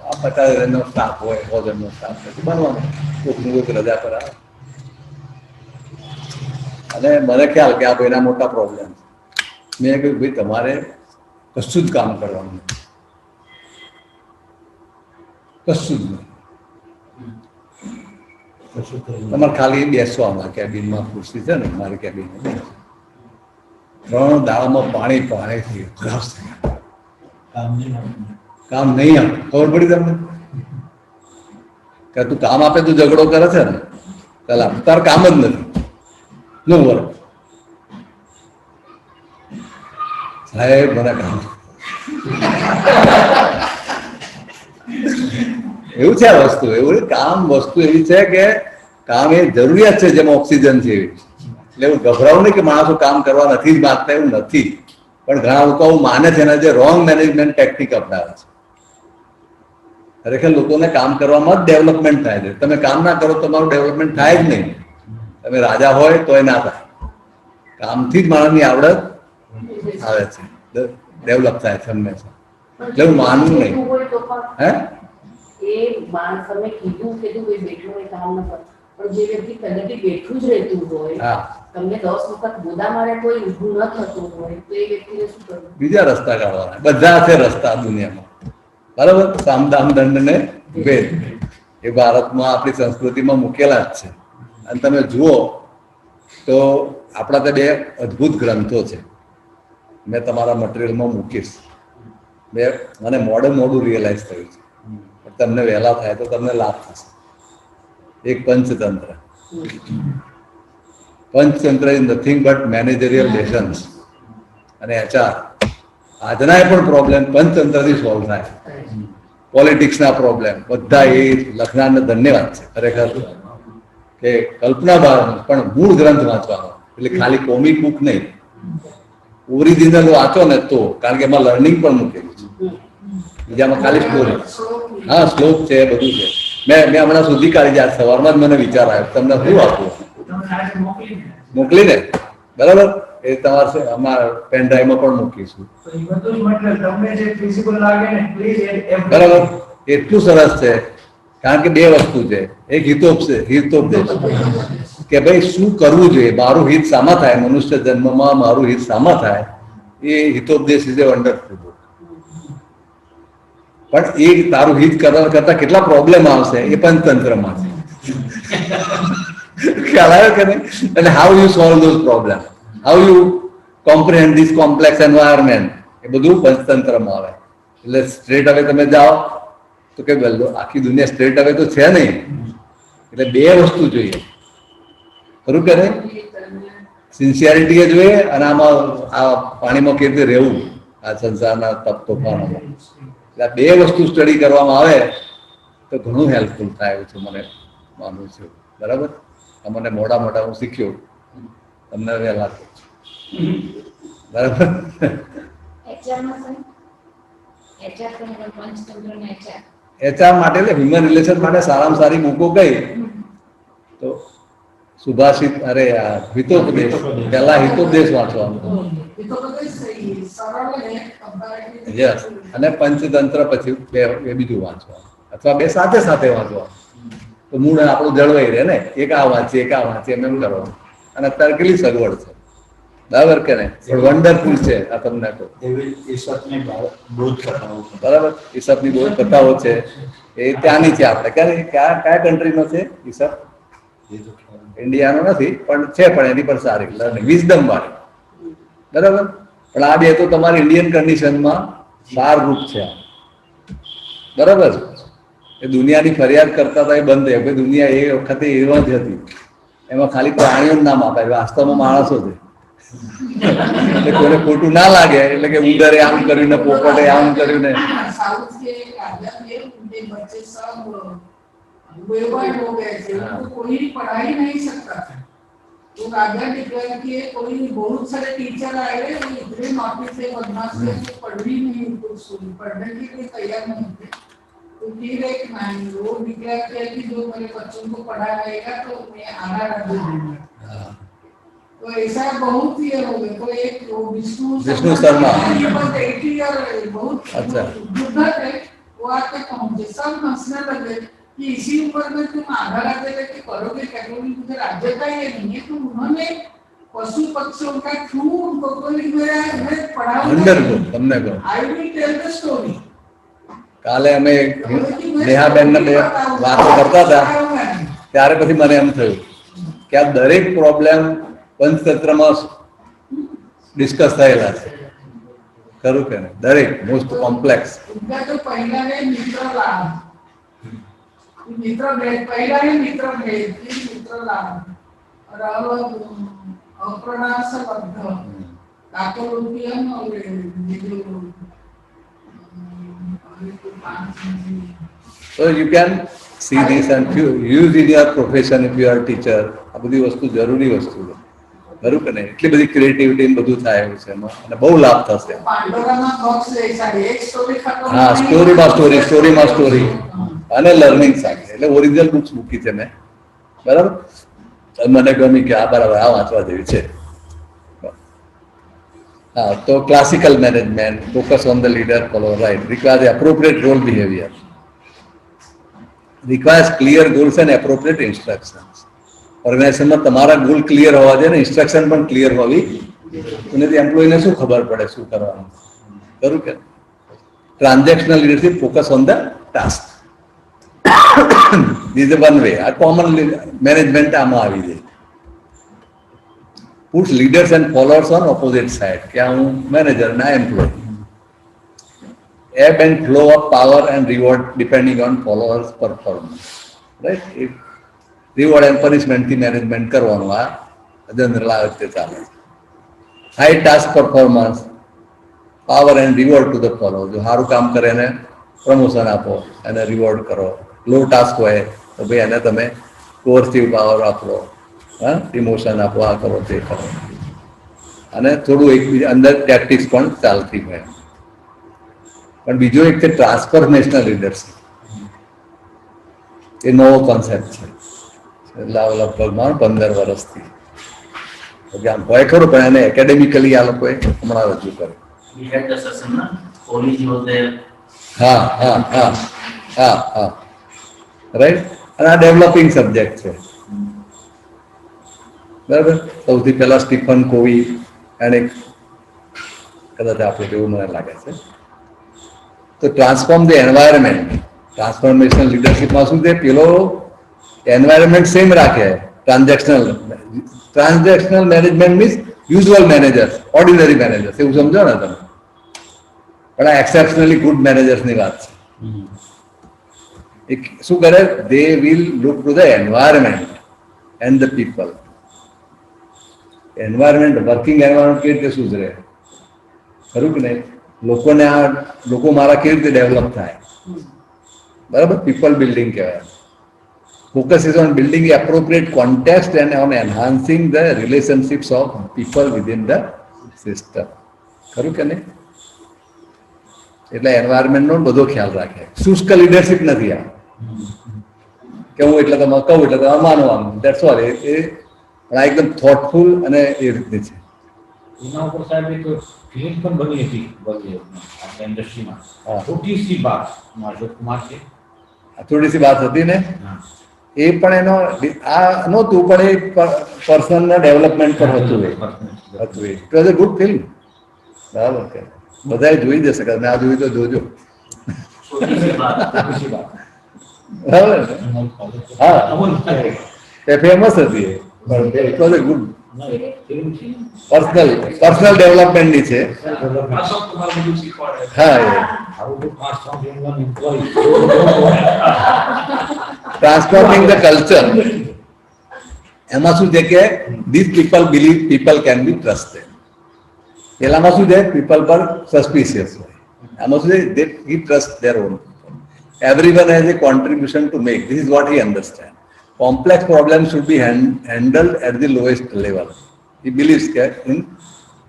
આ 50 જણનો સ્ટાફ હોય, 100 જણનો સ્ટાફ નથી બનવાનો. કોઈકનું કોઈક રજા પર આવે. અને મને ખ્યાલ કે આ ભાઈના મોટા પ્રોબ્લેમ છે. મેં કહ્યું ભાઈ તમારે કશું જ કામ કરવાનું નથી, કશું જ નહીં. તમારે ખાલી બેસવામાં કેબિનમાં ખુરશી છે ને મારી કેબિનમાં 3 દાડામાં પાણી થઈ ખરાબ કામ નહીં આપે. ખબર પડી તમને? કે તું કામ આપે તું ઝઘડો કરે છે ને, ચાલ તાર કામ જ નથી. નો વર્ક. સાહેબ મને કામ એવું છે. આ વસ્તુ એવું કામ વસ્તુ એવી છે કે કામ એ જરૂરિયાત છે જેમ ઓક્સિજન છે એવી. એટલે એવું ગભરાવું નહીં કે માણસો કામ કરવા નથી જ માંગતા, એવું નથી. પણ ઘણા લોકો આવું માને છે ને જે રોંગ મેનેજમેન્ટ ટેકનિક અપનાવે છે. ખરેખર લોકોને કામ કરવામાં જ ડેવલપમેન્ટ થાય છે. તમે કામ ના કરો તમારું ડેવલપમેન્ટ થાય જ નહીં. તમે રાજા હોય તોય ના થાય. કામથી જ માણસની આવડત આવે છે, ડેવલપ થાય છે હંમેશા. એટલે હું માનવું નહીં. હે એ માણસ તમે કીધું કોઈ બેઠું હોય કામ ન કરે, પણ જે વ્યક્તિ પહેલેથી બેઠું જ રહેતું હોય, હા, તમને 10 વખત ગોદા મારે કોઈ ઊભું ન થતું હોય તો એ વ્યક્તિને શું કરવું? બીજા રસ્તા કાઢવાના. બધા છે રસ્તા દુનિયામાં. બરાબર? સામદામ દંડ ને ભેદ એ ભારતમાં આપણી સંસ્કૃતિમાં મૂકેલા જ છે. અને તમે જુઓ તો આપણા ત્યાં 2 અદ્ભુત ગ્રંથો છે. મેં તમારા મટીરિયલમાં મૂકીશ. મને મોડું રિયલાઇઝ થયું છે. તમને વહેલા થાય તો તમને લાભ થશે. એક Panchatantra. Panchatantra is nothing but managerial lessons અને HR. આજના પણ પ્રોબ્લેમ પંચતંત્રથી સોલ્વ થાય. પોલિટિક્સના પ્રોબ્લેમ બધા એ લખનારને ધન્યવાદ છે ખરેખર કે કલ્પના બહાર પણ મૂળ ગ્રંથ વાંચવાનો. એટલે ખાલી કોમિક બુક નહીં, ઓરિજિનલ વાંચો ને તો, કારણ કે એમાં લર્નિંગ પણ મૂકેલું છે. બીજામાં ખાલી સ્ટોરી. હા, શ્લોક છે, બધું છે. મેં હમણાં સુધી કાઢી જાય. સવારમાં જ મને વિચાર આવ્યો તમને શું આપવું, મોકલીને. બરાબર? એ તમારે અમારા પેન ડ્રાઈવમાં પણ મૂકીશું. તો એ બધું જ મટીરિયલ તમને જે ફિઝિબલ લાગે ને પ્લીઝ બરાબર, એટલું સરસ છે. કારણ કે બે વસ્તુ છે, એક હિતોપદેશ કે ભાઈ શું કરવું જોઈએ, મારું હિત શામાં થાય, મનુષ્ય જન્મમાં મારું હિત શામાં થાય, એ Hitopadesha is A wonderful book. પણ એ તારું હિત કરવા કરતા કેટલા પ્રોબ્લેમ આવશે એ પંચતંત્રમાં છે. ખ્યાલ આવ્યો કે નહીં? અને how you solve those problem, how you comprehend this complex environment, એ બધું પંચતંત્રમાં આવે. એટલે સ્ટ્રેટ હવે તમે જાઓ તો કે આખી દુનિયા સ્ટ્રેટ હવે તો છે નહીં. એટલે બે વસ્તુ જોઈએ, ખરું કે નહીં? સિન્સિયરિટી એ જોઈએ, અને આમાં આ પાણીમાં કેવી રીતે રહેવું આ સંસારના તપ તોફાનોમાં. એટલે બે વસ્તુ સ્ટડી કરવામાં આવે તો ઘણું હેલ્પફુલ થાય એવું છે, મને માનવું છે. બરાબર, મને મોટા હું શીખ્યો, તમને વહેલા બરાબર. HR માટે એટલે હ્યુમન રિલેશન માટે સારામાં સારી બુકો કઈ તો સુભાષિત, અરે હિતોપદેશ, પહેલા હિતોપદેશ વાંચવાનું, યસ, અને પંચતંત્ર પછી બે બીજું વાંચવાનું, અથવા બે સાથે વાંચવાનું, તો મૂળ આપણું જળવાઈ રહે ને. એક આ વાંચીએ એમ કરવાનું. અને અત્યારે કેટલી સગવડ છે, બરાબર કે નહીં? વન્ડરફુલ છે આ તમને કહું. બરાબર, ઈસપની બહુ કથાઓ છે, એ ત્યાંની છે. આપણે કયા કન્ટ્રીનો છે ઈસપ? ઇન્ડિયાનો નથી, પણ છે, પણ એની પર સારી લર્નિંગ, વિઝડમ વાળી. બરાબર, પણ આ બે તો તમારી ઇન્ડિયન કન્ડિશનમાં સારરૂપ છે. બરાબર, એ દુનિયાની ફરિયાદ કરતા હતા, એ બંધ થયો. ભાઈ દુનિયા એ વખતે એવા જ હતી, એમાં ખાલી પ્રાણીઓ નામ આપાય, વાસ્તવમાં માણસો છે. એટલે કોઈને ખોટું ના લાગે, એટલે કે ઉંદરે આમ કર્યું ને પોપટે આમ કર્યું ને. कोई पढ़ा ही नहीं सकता था. तो राजा डिक्लेयर किए, कोई बहुत सारे टीचर आए थे, वो इतने नॉटी थे, बदमाश थे, वो पढ़ भी नहीं, उनको स्कूल पढ़ने के लिए तैयार नहीं थे. तो फिर एक मैन वो डिक्लेयर किया कि जो मेरे बच्चों को पढ़ाएगा तो मैं आधा राज्य दूंगा. तो ऐसा बहुत ही हो गया. तो एक विष्णु शर्मा बहुत अच्छा बुद्धा थे, वो आके पहुंचे, सब हंसने लगे कि इसी उम्र में तुम आधा राज्य लेके करोगे क्या? क्योंकि मुझे राज्य का ये नहीं है. तो उन्होंने पशु पक्षियों का क्यों उनको कोई मैं पढ़ाऊंगा. I will tell the story. કાલે અમે નેહાબેનને બે વાતો કરતા હતા, ત્યારે પછી મને એમ થયું કે આ દરેક પ્રોબ્લેમ પંચતંત્રમાં ડિસ્કસ થયેલા છે, ખરું કે નહીં? દરેક મોસ્ટ કોમ્પ્લેક્સ. તો પહેલા મિત્ર લાભ, પહેલા મિત્ર ભેદ, મિત્ર લાભ, અપ્રણાશ બદ્ધ, કાકોલોપિયમ, So you can see this and use in your profession if you are a teacher. આ બધી વસ્તુ જરૂરી વસ્તુ છે, ખરું કે નહીં? એટલી બધી ક્રિએટિવિટી બધું થાય એવું છે એમાં, અને બહુ લાભ થશે. હા, સ્ટોરીમાં સ્ટોરી અને લર્નિંગ સાથે, એટલે ઓરિજિનલ બુક્સ મૂકી છે મેં. બરાબર, મને ગમી કે આ બરાબર આ વાંચવા જેવી છે. હા, તો classical management, focus on the leader, follow right, requires appropriate role behaviour, requires clear goals and appropriate instructions. ઓર્ગેનાઇઝેશનમાં તમારા ગોલ ક્લિયર હોવા જોઈએ ને, ઇન્સ્ટ્રક્શન પણ ક્લિયર હોવી, અને એમ્પ્લોયને શું ખબર પડે શું કરવાનું, ખરું કે? Transactional leadership, focus on the task, this is one way. આ કોમન મેનેજમેન્ટ આમાં આવી જાય. Put leaders and followers on opposite side. क्या हूँ मैनेजर ना employ. Ebb and flow of power and reward depending on followers' performance. Right? If reward and punishment की management करवानो आ general आवश्यक चाले. High task performance, power and reward to the follower. जो हारू काम करे ने promotion आपो અને reward करो. Low task होए तो भाई એને તમે coercive power આપો. હા, ઇમોશન આપો, આ કરો તે કરો, અને થોડું એકબીજા અંદર ટેક્ટિક્સ પણ ચાલતી હોય. પણ બીજો એક છે ટ્રાન્સફોર્મેશનલ લીડરશિપ. એ નવો કોન્સેપ્ટ છે, લગભગ 15 વર્ષથી આમ હોય ખરું, પણ એને એકેડેમિકલી આ લોકોએ હમણાં રજૂ કર્યું. We had the session, na? Kohli was there. હા હા હા હા હા રાઈટ. અને આ ડેવલપિંગ સબ્જેક્ટ છે, બરાબર. સૌથી પહેલા સ્ટીફન કોવી એને કદાચ આપણે એવું મને લાગે છે. તો ટ્રાન્સફોર્મ ધ એન્વાયરમેન્ટ, ટ્રાન્સફોર્મેશન લીડરશીપમાં શું છે, પેલો એન્વાયરમેન્ટ સેમ રાખે. Transactional management means usual managers, ordinary managers એવું સમજો ને તમે. પણ આ એક્સેપ્શનલી ગુડ મેનેજર્સની વાત છે. શું કરે, they will look to the environment and the people. Environment, working environment કેવી રીતે સુધરે, ખરું કે નહીં? લોકોને આ લોકો મારા કેવી રીતે ડેવલપ થાય, બરાબર. પીપલ બિલ્ડિંગ કહેવાય. Focus is on building appropriate context and on enhancing the relationships of people within the system, ખરું કે નહીં? એટલે એન્વાયરમેન્ટનો બધો ખ્યાલ રાખે. શુષ્ક લીડરશીપ નથી આ કે હું એટલે તમે કહું એટલે તમે માનવાનું, દેટ્સ ઓલ. એ પણ આ એકદમ થોટફુલ અને એ રીતની છે. એના ઉપર સાહેબ એક ફિલ્મ પણ બની હતી આપણા ઇન્ડસ્ટ્રીમાં, હા. छोटी सी बात अशोक कुमार છે. થોડી સી વાત હતી ને, એ પણ એનો આ નહોતું, પણ એ પર્સનના ડેવલપમેન્ટ પર હતું. એ હતું. It was a good film, બરાબર. કે બધાએ જોઈ જશે, કે ના જોઈ તો જોજો, छोटी सी बात. छोटी सी बात. બરાબર ને? હા, અમુલ એ ફેમસ હતી. એ પણ it was a good film છે. પર્સનલ ડેવલપમેન્ટની છે. અશોક કુમાર બધું શીખવાડે. હા, એ આવું તો transform employ transforming the culture. એમાં શું છે કે this people believe people can be trusted. પેલામાં શું છે, પીપલ પર સસ્પિશિયસ હોય. આમાં શું છે, they he trust their own. Everyone has a contribution to make. This is what he understand. Complex problems should be handled at the lowest level. He believes in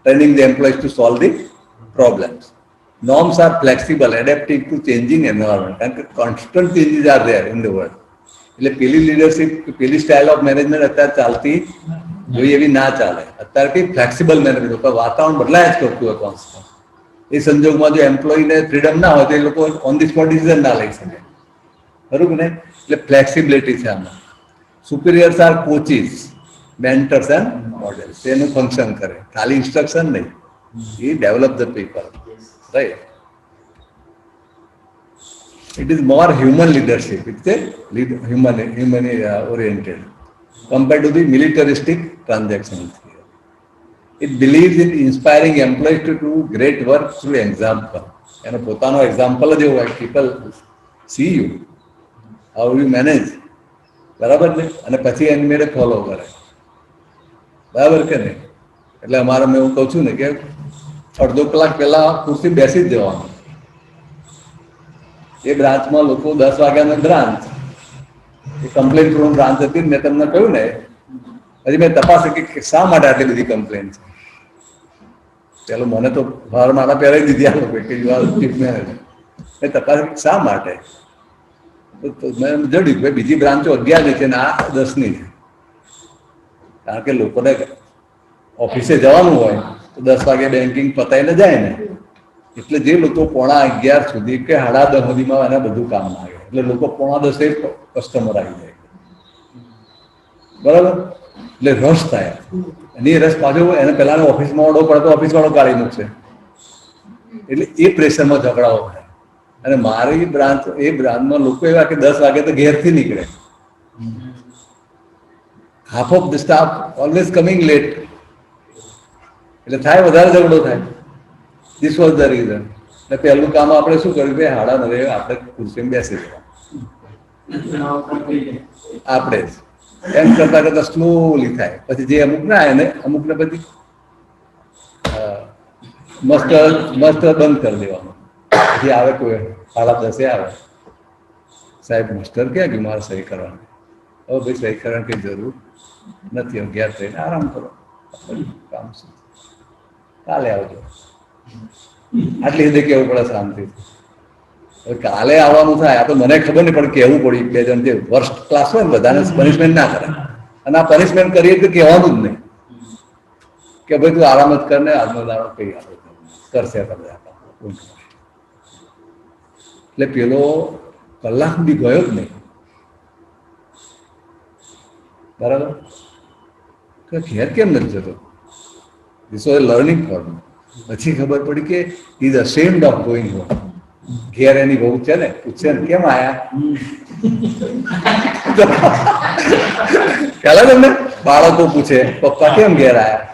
training the employees to solve the problems. Norms are flexible, adaptive to changing environment, and constant changes are there in the world. એટલે પેલી leadership, પેલી style of management અત્યારે ચાલતી જોઈએ એવી ના ચાલે. અત્યારે કઈ ફ્લેક્સિબલ મેનેજમેન્ટ, વાતાવરણ બદલાય જ કરતું હોય કોન્સ્ટન્ટ. એ સંજોગમાં જો એમ્પ્લોયીને ફ્રીડમ ના હોય તો એ લોકો ઓન ધી સ્પોટ ડિસિઝન ના લઈ શકે, ખરું કે નહીં? એટલે ફ્લેક્સિબિલિટી છે આમાં. Superiors are coaches, mentors and models. એનું ફંક્શન કરે, ખાલી ઇન્સ્ટ્રક્શન નહીં. એ develop the people, right. It is more human leadership. It's a human oriented compared to the militaristic transactional theory. It believes in inspiring employees to do great work through example. એનો પોતાનો example જ એવું હોય, people see you, how you manage, બરાબર ને? અને પછી એની મેળે ફોલો કરે, બરાબર કે નહીં? એટલે અમારે મેં એવું કહું છું ને કે અડધો કલાક પહેલા ખુરશી બેસી જ જવાનું. એ બ્રાન્ચમાં લોકો 10 વાગ્યાનો બ્રાન્ચ, એ કમ્પ્લેન પ્રૂફ બ્રાન્ચ હતી. મેં તમને કહ્યું ને, હજી મેં તપાસ કે શા માટે આટલી બધી કમ્પ્લેન છે. પેલો મને તો બહાર મારા પહેરાવી દીધી આ લોકો કે ચીફ મેનેજર. મેં તપાસ શા માટે, તો મેં જડ્યું કે બીજી બ્રાન્ચો 11ની છે ને આ 10ની છે. કારણ કે લોકોને ઓફિસે જવાનું હોય તો 10 વાગે બેન્કિંગ પતાવીને જાય ને, એટલે જે લોકો 11:15 સુધી કે 10:30 સુધીમાં એને બધું કામ લાગે, એટલે લોકો 9:30 કસ્ટમર આવી જાય, બરાબર? એટલે રસ થાય. એની રસ પાછો એને પહેલાનો ઓફિસમાં ઓર્ડર પડે તો ઓફિસ વાળો કાઢી મૂકશે, એટલે એ પ્રેશરમાં ઝઘડાઓ થાય. અને મારી બ્રાન્ચ, એ બ્રાન્ચમાં લોકો એવા કે 10 વાગે તો ઘેરથી નીકળે. Half of the staff always coming late, એટલે થાય વધારે ઝઘડો થાય. This was the reason. એટલે પહેલું કામ આપણે શું કર્યું, ભાઈ 9:30 આપણે ખુરશીમાં બેસી જવા આપણે જ. એમ કરતા કરતા સ્લોલી થાય. પછી જે અમુક ના આવે ને, અમુકને પછી મસ્ત બંધ કરી દેવાનું. પછી આવે કોઈ 9:30 આવે, સાહેબ માસ્ટર ક્યાં ગયું, મારે સહી કરવાની. હવે ભાઈ સહી કરવાની કઈ જરૂર નથી, હવે ઘેર થઈને આરામ કરો, કામ શું, કાલે આવજો. આટલી સુધી કહેવું પડે શાંતિથી. હવે કાલે આવવાનું થાય, આ તો મને ખબર નહીં પણ કહેવું પડ્યું. 2 જણ જે વર્સ્ટ ક્લાસ હોય ને બધાને પનિશમેન્ટ ના કરે, અને આ પનિશમેન્ટ કરીએ તો કહેવાનું જ નહીં. કે ભાઈ તું આરામ જ કર ને આજનો દાડો કઈ આપણે કરશે તમે એટલે પેલો કલાક બી ગયો જ નહીં, બરાબર. કે ઘેર કેમ નથી જતો? This was learning for me. પછી ખબર પડી કે ઇઝ અશેમ્ડ ઓફ ગોઈંગ હોમ. ઘેર એની બહુ છે ને, પૂછે ને કેમ આયા? ખ્યાલ તમને બાળકો પૂછે પપ્પા કેમ ઘેર આયા?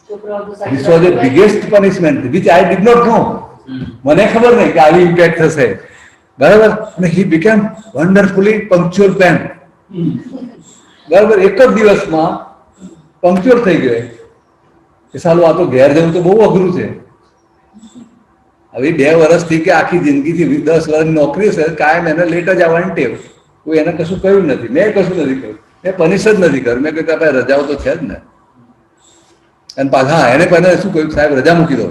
છોકરાઓ તો this was the biggest punishment which I did not know. મને ખબર નહીં કે આવી ઇમ્પેક્ટ થશે, બરાબર. અને he became wonderfully punctual pen, બરાબર. એક જ દિવસમાં પંક્ચ્યુઅલ થઈ ગયો કે સાલું આ તો ઘેર જવું તો બહુ અઘરું છે. હવે 2 વર્ષથી કે આખી જિંદગીથી 10 વર્ષની નોકરી છે, કાયમ એને લેટ જ આવવાની ટેવ. કોઈ એને કશું કહ્યું નથી, મેં કશું નથી કહ્યું, મેં પનિશ જ નથી કર્યું. મેં કહ્યું ભાઈ રજાઓ તો છે જ ને. અને પાછા એને પહેલા શું કહ્યું, સાહેબ રજા મૂકી દો,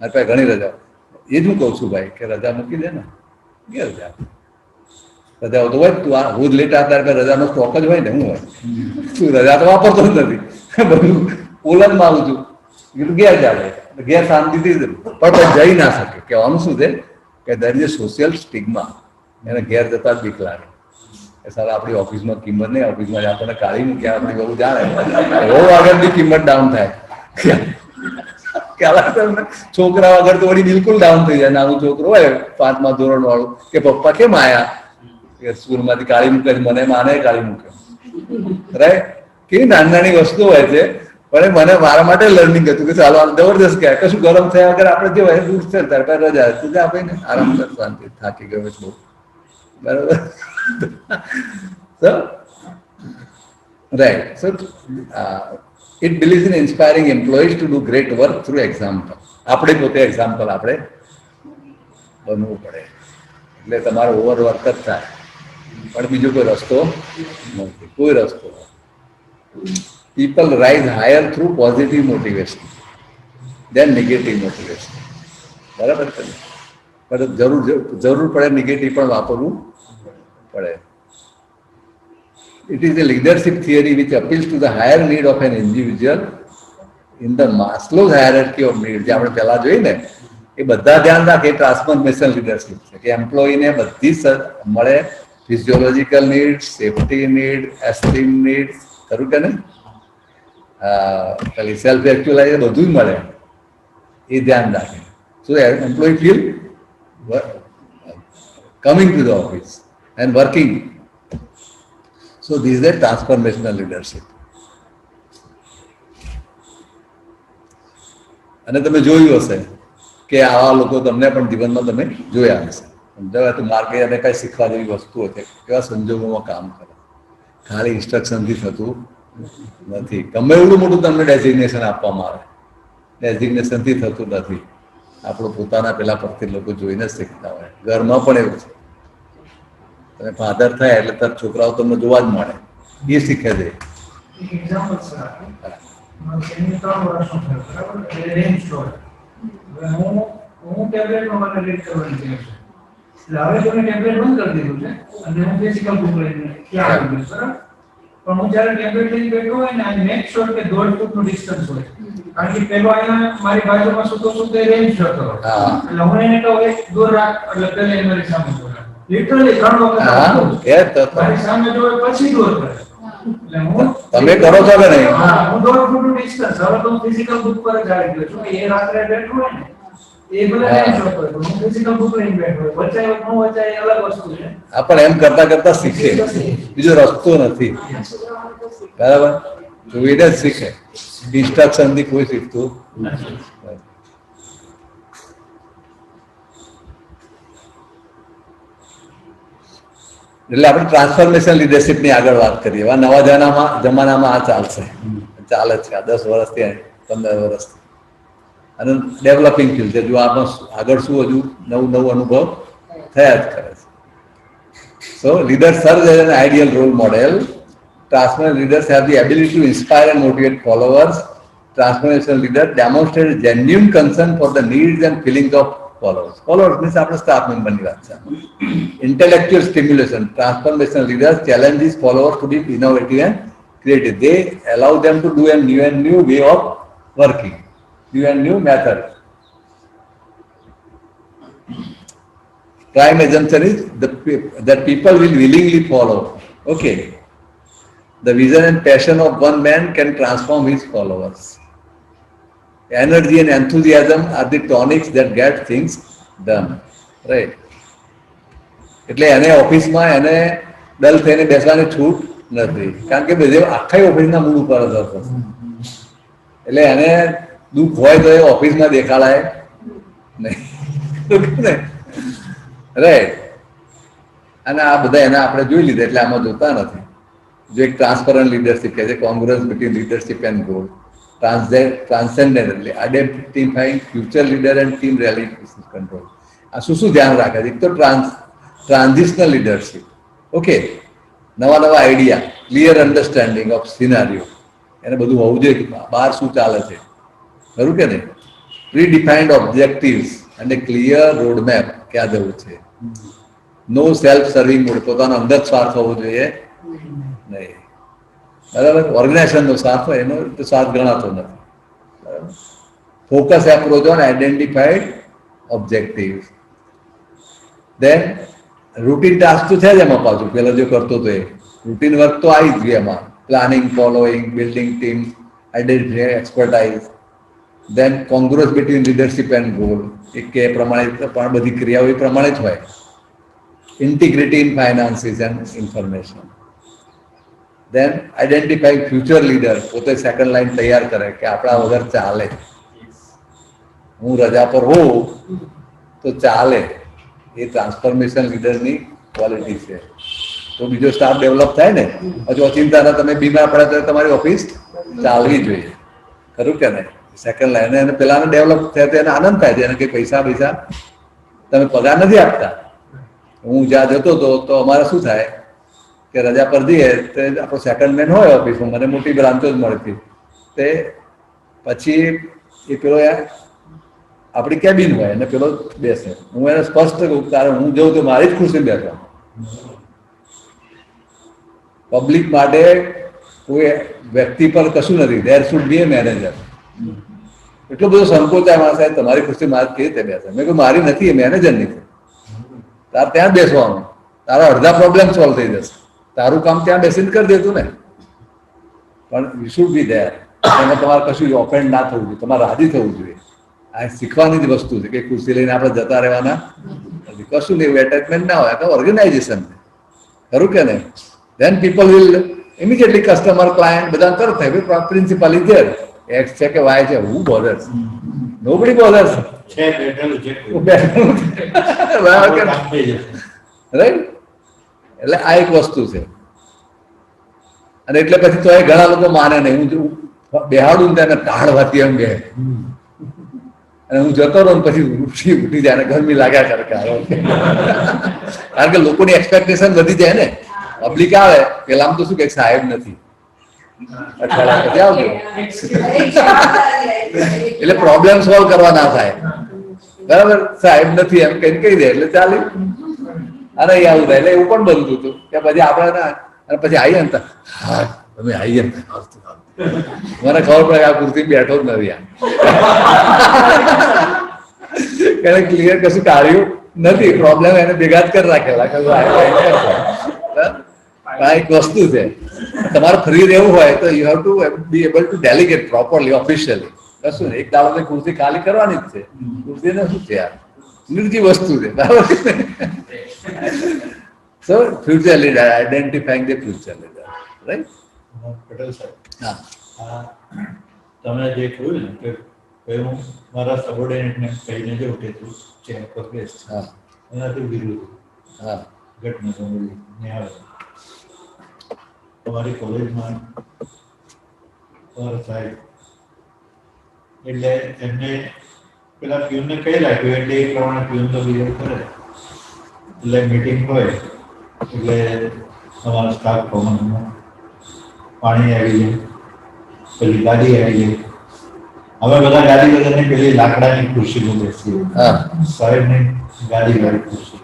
મારી પાસે ઘણી રજાઓ. એ જ હું કહું છું ભાઈ કે રજા મૂકી દે ને, ઘેર જા. રજાઓ તો હોય, તું આ રોજ લેટ આવતા ત્યારે રજાનો સ્ટોક જ હોય ને. હું હોય તું રજા તો વાપરતો જ નથી, બધું પોલનમાં આવું છું. કીધું ઘેર જાવે, ઘેર શાંતિથી પણ જઈ ના શકે. કહેવાનું શું છે કે દર ઇઝ સોશિયલ સ્ટિગ્મા. એને ઘેર જતા જ બીક લાગે કે સારા આપણી ઓફિસમાં કિંમત નહીં, ઓફિસમાં આપણને કાઢી મૂક્યા, આપણી બહુ જાણે બહુ આગળની કિંમત ડાઉન થાય. છોકરા વગર તો વળી બિલકુલ ડાઉન થઈ જાય. નાનું છોકરો હોય 5મા ધોરણ વાળું કે પપ્પા કેમ આયા? કે સ્કૂલમાંથી કાઢી મૂકે, મને માને કાઢી મૂક્યો. રાઈટ. કેવી નાની નાની વસ્તુ હોય છે, પણ મને મારા માટે લર્નિંગ હતું કે ચાલો જબરદસ્ત કહેવાય. કશું ગરમ થયા વગર આપણે જે હોય દૂર છે તારે પાસે રજા તું જા આપે ને આરામ કર, શાંતિ, થાકી ગયો બહુ, બરાબર. Right. So it believes in inspiring employees to do great work through example. આપણે પોતે એક્ઝામ્પલ આપણે બનવું પડે. એટલે તમારો ઓવરવર્ક જ થાય, પણ બીજો કોઈ રસ્તો નથી, કોઈ રસ્તો. People rise higher through positive motivation than negative motivation. બરાબર છે. પણ જરૂર પડે નેગેટિવ પણ વાપરવું પડે. It is a leadership theory which appeals to the higher need of an individual in the Maslow's hierarchy of needs. જે આપણે પહેલા જોઈ ને એ બધા ધ્યાન રાખે. ટ્રાન્સફોર્મેશન લીડરશિપ છે કે એમ્પ્લોયીને બધી મળે, physiological need, safety need, esteem need, ખરું કે ને, ખાલી સેલ્ફ એક્ચ્યુઅલાઇઝ બધું જ મળે, એ ધ્યાન રાખે. So employee feel coming to the office and working. So this is the transformational leadership. અને તમે જોયું હશે કે આવા લોકો તમને પણ જીવનમાં તમે જોયા હશે. સમજાવે તો માર્કે એને કઈ શીખવા જેવી વસ્તુઓ છે, કેવા સંજોગોમાં કામ કરે. ખાલી ઇન્સ્ટ્રક્શનથી થતું નથી. ગમે એવડું મોટું તમને ડેઝિગ્નેશન આપવામાં આવે, ડેઝિગ્નેશનથી થતું નથી. આપણું પોતાના પેલા પરથી લોકો જોઈને જ શીખતા હોય. ઘરમાં પણ એવું છે. તમે ફાધર થાય એટલે તાર છોકરાઓ તમને જોવા જ મળે, એ શીખે છે. એક્ઝામ્પલ સર એની 3 વર્ષનો થયો, બરાબર. એટલે રેન્જ સ્ટોર હું ટેબ્લેટમાં મને રીડ કરવાની છે. એટલે હવે તો મેં ટેબ્લેટ બંધ કરી દીધું છે અને હું ફિઝિકલ બુક લઈને ત્યાં આવી ગયો, બરાબર. પણ હું જ્યારે ટેબ્લેટ લઈને બેઠો હોય ને, આ મેક શ્યોર કે 1.5 ફૂટનું ડિસ્ટન્સ હોય. કારણ કે પેલો અહીંયા મારી બાજુમાં સૂતો રેન્જ જતો હોય. એટલે હું એને કહું એક દૂર રાખ, એટલે પેલે મારી સામે જોડે. લિટરલી 3 વખત મારી સામે જોડે પછી દૂર કરે. એટલે હું તમે કરો છો કે નહીં? હા, હું 1.5 ફૂટનું ડિસ્ટન્સ. હવે તો હું ફિઝિકલ બુક પર જ આવી ગયો છું કે એ રાત્રે બેઠો હોય ને એ ભલે રેન્જ જતો હોય, હું ફિઝિકલ બુક લઈને બેઠો હોય. વચાય ન વચાય એ અલગ વસ્તુ છે. આ પણ એમ કરતા કરતા શીખે, બીજો રસ્તો નથી. બરાબર. જોઈને જ શીખે, ઇન્સ્ટ્રક્શન થી કોઈ શીખતું નથી. એટલે આપણે ટ્રાન્સફોર્મેશન લીડરશિપની આગળ વાત કરીએ. હવે નવા જમાનામાં આ ચાલશે, ચાલે છે આ 10 વર્ષથી 15 વર્ષથી. અને ડેવલપિંગ ફિલ્ડ છે. જો આમાં આગળ શું હજુ નવું અનુભવ થયા જ કરે છે. સો leaders serve as an ideal role model. Transformational leaders have the ability to inspire and motivate followers. Transformational leaders demonstrate genuine concern for the needs and feelings of followers. Followers means આપણે staff મેમ્બરની વાત છે. Intellectual stimulation. Transformational leaders challenge these followers to be innovative and creative. They allow them to do a new way of working. New and new method. Prime assumption is that people will willingly follow. Okay. The vision and passion of one man can transform his followers. Energy and enthusiasm are the tonics that get things done. Right. એટલે એને ઓફિસમાં એને ડલ થઈને બેસવાની છૂટ નથી, કારણ કે બધે આખા ઓફિસના મૂડ ઉપર અસર થશે. એટલે એને દુઃખ હોય તો એ ઓફિસમાં દેખાડાય નહીં. રાઈટ. અને આ બધા એના આપણે જોઈ લીધા એટલે આમાં જોતા નથી. जो एक ट्रांसपेरेंट लीडरशिप कहते हैं, congruence between leadership and goal, transcendently identifying future leader and team reality control. આ શું શું ધ્યાન રાખે છે? એક તો ટ્રાન્ઝિશનલ લીડરશિપ. ઓકે, નવા નવા આઈડિયા, ક્લિયર અન્ડરસ્ટેન્ડિંગ ઓફ સિનારીઓ, એને બધું હોવું જોઈએ કે બહાર શું ચાલે છે, ખરું કે નહીં? પ્રી-ડિફાઇન્ડ ઓબ્જેક્ટિવ્સ અને ક્લિયર રોડમેપ, ક્યાં જવું છે. નો સેલ્ફ સર્વિંગ મોડ, પોતાનો અંદર સ્વાર્થ હોવો જોઈએ નહીં. બરાબર. ઓર્ગેનાઇઝેશનનો સ્વાર્થ હોય એનો સ્વાર્થ ગણાતો નથી. બરાબર. Focus approach on identified objectives. Then routine task તો છે જ એમાં, પાછું પેલા જે કરતો હતો એ રૂટીન વર્ક તો આવી જ ગયું એમાં. Planning, following, building team, identify expertise. Then congruence between leadership and goal, એ કે પ્રમાણે પણ બધી ક્રિયાઓ એ પ્રમાણે જ હોય. Integrity in finances and information. Then identify future leader, પોતે સેકન્ડ લાઈન તૈયાર કરે કે આપણા વગર ચાલે, હું રજા પર હોઉં તો ચાલે. એ ટ્રાન્સફોર્મેશન લીડરની ક્વોલિટી છે. તો બીજો સ્ટાફ ડેવલપ થાય ને. હજુ અચિંતાના તમે બીમાર પડે તો તમારી ઓફિસ ચાલવી જોઈએ, ખરું કે નહીં? સેકન્ડ લાઈન એને પેલાને ડેવલપ થાય તો એને આનંદ થાય છે, એને કંઈ પૈસા તમે પગાર નથી આપતા. હું જ્યાં જતો હતો તો અમારે શું થાય કે રજા પર જઈએ તો આપણો સેકન્ડ મેન હોય ઓફિસમાં, મને મોટી બ્રાન્ચો જ મળતી. તે પછી એ પેલો આપણી કેબિન હોય અને પેલો બેસે. હું એને સ્પષ્ટ કહું, કારણ હું જઉં તો મારી જ ખુશી બેસવા. પબ્લિક માટે કોઈ વ્યક્તિ પર કશું નથી. દેર શુડ બી એ મેનેજર. એટલો બધો સંકોચાય મારા સાહેબ, તમારી ખુશી મારી કેવી રીતે બેસે? મેં કહ્યું મારી નથી, એ મેનેજરની છે. તાર ત્યાં બેસવાનું, તારા અડધા પ્રોબ્લેમ સોલ્વ થઈ જશે. તારું કામ ત્યાં બેસીને કરી દેતું ને. પણ યુ શુડ બી ધેર. એમાં તમારે કશું ઓફેન્ડ ના થવું જોઈએ, તમારે રાજી થવું જોઈએ. આ શીખવાની જ વસ્તુ છે કે ખુરશી લઈને આપણે જતા રહેવાના કશું નહીં. એટેચમેન્ટ ના હોય, આ ઓર્ગેનાઇઝેશન છે, ખરું કે નહીં? Then people will immediately customer, client બધા તરત થાય. પ્રિન્સિપલ ઇઝ ધેર, એક્સ છે કે વાય છે, હુ બોધર્સ? નોબડી બોધર્સ. રાઈટ. એટલે આ એક વસ્તુ છે. અને એટલે પછી તો એ ઘણા લોકો માને નહીં. હું બેહાડું ને તેને ટાળવાથી એમ બે, અને હું જતો રહું પછી ઉઠી જાય, ગરમી લાગ્યા કરે. કારણ કે લોકોની એક્સપેક્ટેશન વધી જાય ને. પબ્લિક આવે પેલા આમ તો શું કે સાહેબ નથી, અઠવાડિયા પછી આવજો, એટલે પ્રોબ્લેમ સોલ્વ કરવા ના થાય. બરાબર. સાહેબ નથી એમ કઈ કહી દે એટલે ચાલે. અને આવું થાય. એટલે એવું પણ બનતું હતું કે પછી આપણે ના, અને પછી આવીએ ને, હા તમે આવીએ ને, મને ખબર પડે આ કુર્સી બેઠો જ નથી. એને ક્લિયર કશું કાઢ્યું નથી. પ્રોબ્લેમ એને ભેગા જ કરી રાખેલા. આ એક વસ્તુ છે. તમારે ફ્રી રહેવું હોય તો you have two be able to delegate properly, officially. કશું ને એક દાડો ખુરશી ખાલી કરવાની જ છે. ખુરશીને શું છે યાર, નિર્જીવ વસ્તુ છે. બરાબર. So future leader, identifying the future leader, right? Patel સાહેબ, હા, તમે જે કહ્યું ને કે હું મારા સબોર્ડિનેટને કહીને જો કે તું ચેર પર બેસ, હા, એનાથી વિરુદ્ધ હા, ઘટના સમજી નિહાળ. તમારી કોલેજમાં તમારા સાહેબ એટલે એમને પેલા પ્યુનને કહી રાખ્યું એટલે એ પ્રમાણે પ્યુન તો બિહેવ કરે. એટલે મીટિંગ હોય એટલે તમારા સ્ટાફ કોમનમાં પાણી આવી જાય, પેલી ગાડી આવી જાય. હવે બધા ગાડી બધાને પેલી લાકડાની ખુરશીમાં બેસીએ, હા, સાહેબની ગાડી વાળી ખુરશી,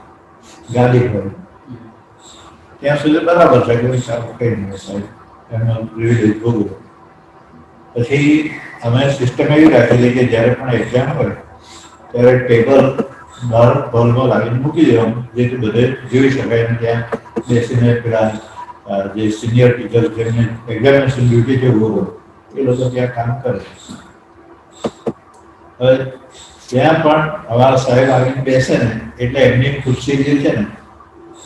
ગાડી હોય ત્યાં સુધી બરાબર છે કે સાહેબ કઈ નહીં, સાહેબ એમનો પ્રિવિલેજ ભોગવો. પછી અમે સિસ્ટમ એવી રાખેલી કે જ્યારે પણ એક્ઝામ હોય ત્યારે ટેબલ બહાર હોલમાં લાવીને મૂકી દેવાનું, જેથી બધે જોઈ શકાય અને ત્યાં બેસીને પેલા જે સિનિયર ટીચર જેમને એક્ઝામિનેશન ડ્યુટી જે ઉભો એ લોકો ત્યાં કામ કરે. હવે ત્યાં પણ અમારા સાહેબ આવીને બેસે ને એટલે એમની ખુરશી જે છે ને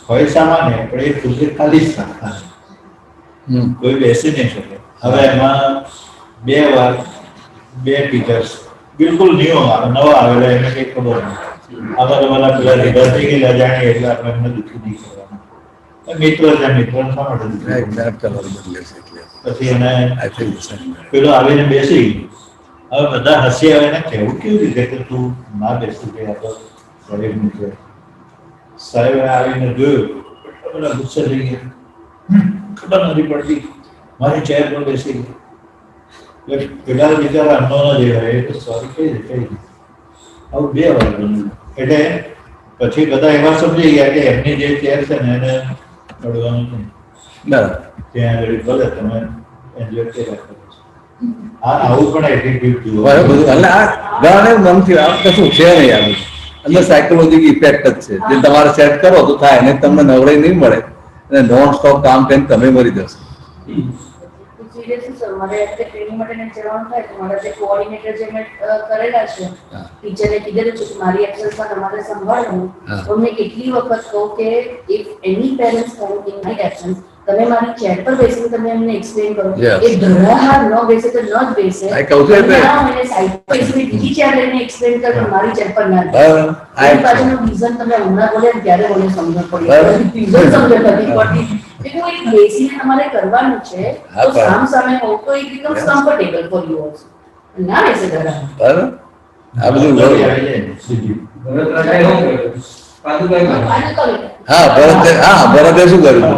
હોય સામાન્ય પણ એ ખુરશી ખાલી જ થાય, કોઈ બેસી નહીં શકે. હવે એમાં 2 વાર 2 ટીચર્સ બિલકુલ નવા આવેલા એને કંઈ ખબર નહીં. અમારા પેલા લીધા થઈ ગયેલા જાણીએ એટલે આપણે એમને દુઃખી નહીં કરવાના. મિત્ર છે, મિત્ર શા માટે પછી એને પેલો આવીને બેસી, હવે બધા હસી આવે ને કેવું કેવી રીતે કે તું ના બેસી ગયા તો શરીરનું છે. સાહેબે આવીને જોયું પેલા ગુસ્સે થઈ ગયા, ખબર નથી પડતી મારી ચેર પર બેસી ગઈ. પેલા બિચારા અન્નો ન જેવા એ તો સોરી કઈ રીતે આવું 2 વાર બન્યું. એટલે પછી બધા એવા સમજી ગયા કે એમની જે ચેર છે ને એને પડવાનું નહીં, ત્યાં આગળ ભલે તમે એન્જોય કર્યા કરો. આવું પણ એટીટ્યુડ જુઓ. એટલે આ ઘણાને મનથી આ કશું છે નહીં, આનું અંદર સાયકોલોજીકલ ઇફેક્ટ જ છે. જે તમારે સેટ કરો તો થાય, અને તમને નવરાઈ નહીં મળે અને નોન સ્ટોપ કામ કરીને તમે મરી જશો. સિરિયસલી સર, મારે એટલે ટ્રેનિંગ માટે જવાનું થાય તો મારા જે કોઓર્ડિનેટર જે મેં કરેલા છે, ટીચરે કીધેલું છે કે મારી એબ્સન્સમાં તમારે સંભાળવાનું. તો મેં કેટલી વખત કહું કે if any parents come in my absence, તમે મારી ચેર પર બેસીને તમે એમને એક્સપ્લેન કરો. એ ધડાહાર ન બેસે તો ન જ બેસે. આ કહું છું એટલે મને સાઈડ પર બેસીને બીજી ચેર લઈને એક્સપ્લેન કરો, મારી ચેર પર ના બેસે. આ પાછળનું રીઝન તમે હમણાં બોલે ત્યારે મને સમજ પડી, રીઝન સમજ નથી પડતી. એટલે એક બેસીને તમારે કરવાનું છે તો સામ સામે હો તો it becomes comfortable for you also. ના બેસે ધડાહાર. આ બધું ભરતે શું કર્યું?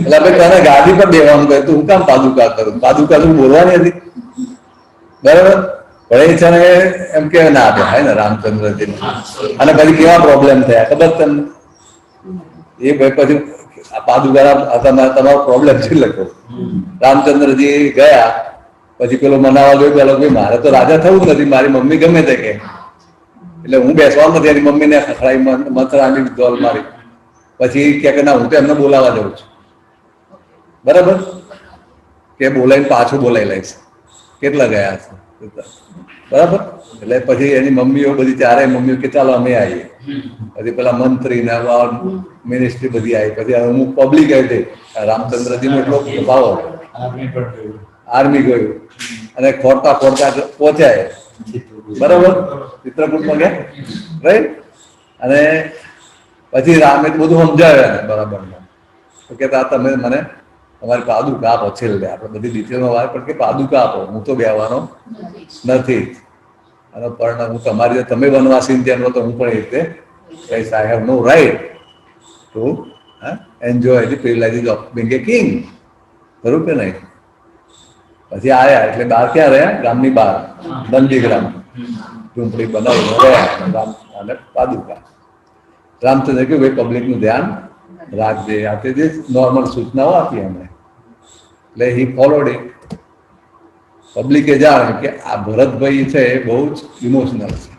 એટલે આપણે તને ગાદી પર બેવાનું કહ્યું, તું હું કામ પાદુકા કરું? પાદુકા તું બોલવાની હતી, બરાબર? પણ એ છે ને એમ કે ના બેહાય ને રામચંદ્રજી. અને પછી કેવા પ્રોબ્લેમ થયા ખબર તમને? એ પછી આ પાદુકા તમારો પ્રોબ્લેમ છે લખો. રામચંદ્રજી ગયા પછી પેલો મનાવા ગયો, પેલો ભાઈ મારે તો રાજા થવું નથી, મારી મમ્મી ગમે તે કે, એટલે હું બેસવાનું નથી. એની મમ્મીને ખખડાઈ મથરાની દોલ મારી. પછી કે ના હું તો એમને બોલાવવા જાઉં છું. બરાબર? કે બોલાવીને પાછું બોલાવી લઈશ. કેટલા ગયા છે બરાબર? એટલે પછી એની મમ્મીઓ બધી ચારે મમ્મીઓ કે ચાલો અમે આવીએ. પછી પેલા મંત્રી ને મિનિસ્ટ્રી બધી આવી. પછી અમુક પબ્લિક આવી હતી. રામચંદ્રજીનો એટલો ભાવ, આર્મી ગયું અને ખોરતા ખોરતા પહોંચ્યા બરાબર ચિત્રકૂટમાં ગયા, રાઈટ? અને પછી રામે બધું સમજાવ્યા બરાબર. તો કે તમે મને તમારી પાદુકા આપો. છેલ્લે આપણે બધી ડિટેલમાં વાત પણ કે પાદુકા આપો, હું તો બેવાનો નથી. અને પણ હું તમારી તમે વનવાસી જેનો તો હું પણ એ રીતે કહીશ, I have no right to enjoy the privileges of being a king. ખરું કે નહીં? પછી આવ્યા એટલે બહાર ક્યાં રહ્યા? ગામની બહાર નંદીગ્રામ ઝૂંપડી બનાવીને રહ્યા. રામ અને પાદુકા. રામચંદ્ર કહ્યું ભાઈ પબ્લિકનું ધ્યાન રાખજે. આ તે જે નોર્મલ સૂચનાઓ આપી અમને, એટલે હી ફોલોડ ઇટ. પબ્લિકે જાણે કે આ ભરતભાઈ છે એ બહુ જ ઇમોશનલ છે,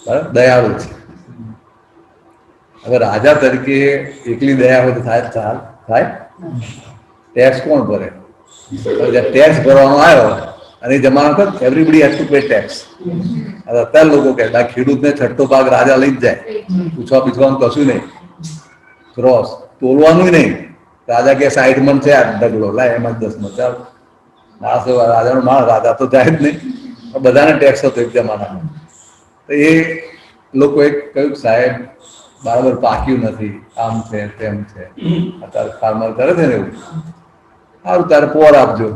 બરાબર, દયાળુ છે. હવે રાજા તરીકે એકલી દયા હોય તો થાય? ટેક્સ કોણ ભરે? ટેક્સ ભરવાનો આવ્યો અને એ જમાનો હતો everybody has to pay tax. અત્યારે લોકો કહે ખેડૂતને છઠ્ઠો ભાગ રાજા લઈ જ જાય, પૂછવા પીછવાનું કશું નહીં, ક્રોસ તોલવાનું નહીં. રાજા કે 60 મણ છે આ ઢગલો, લાય એમાં 10 મણ ચાલ. રાજાનો માળ, રાજા તો જાય જ નહીં. બધાને ટેક્સ હતો એક જમાનામાં. તો એ લોકોએ કહ્યું સાહેબ બરાબર પાક્યું નથી, આમ છે તેમ છે. અત્યારે ફાર્મર કરે છે ને એવું, સારું તારે પોર આપજો,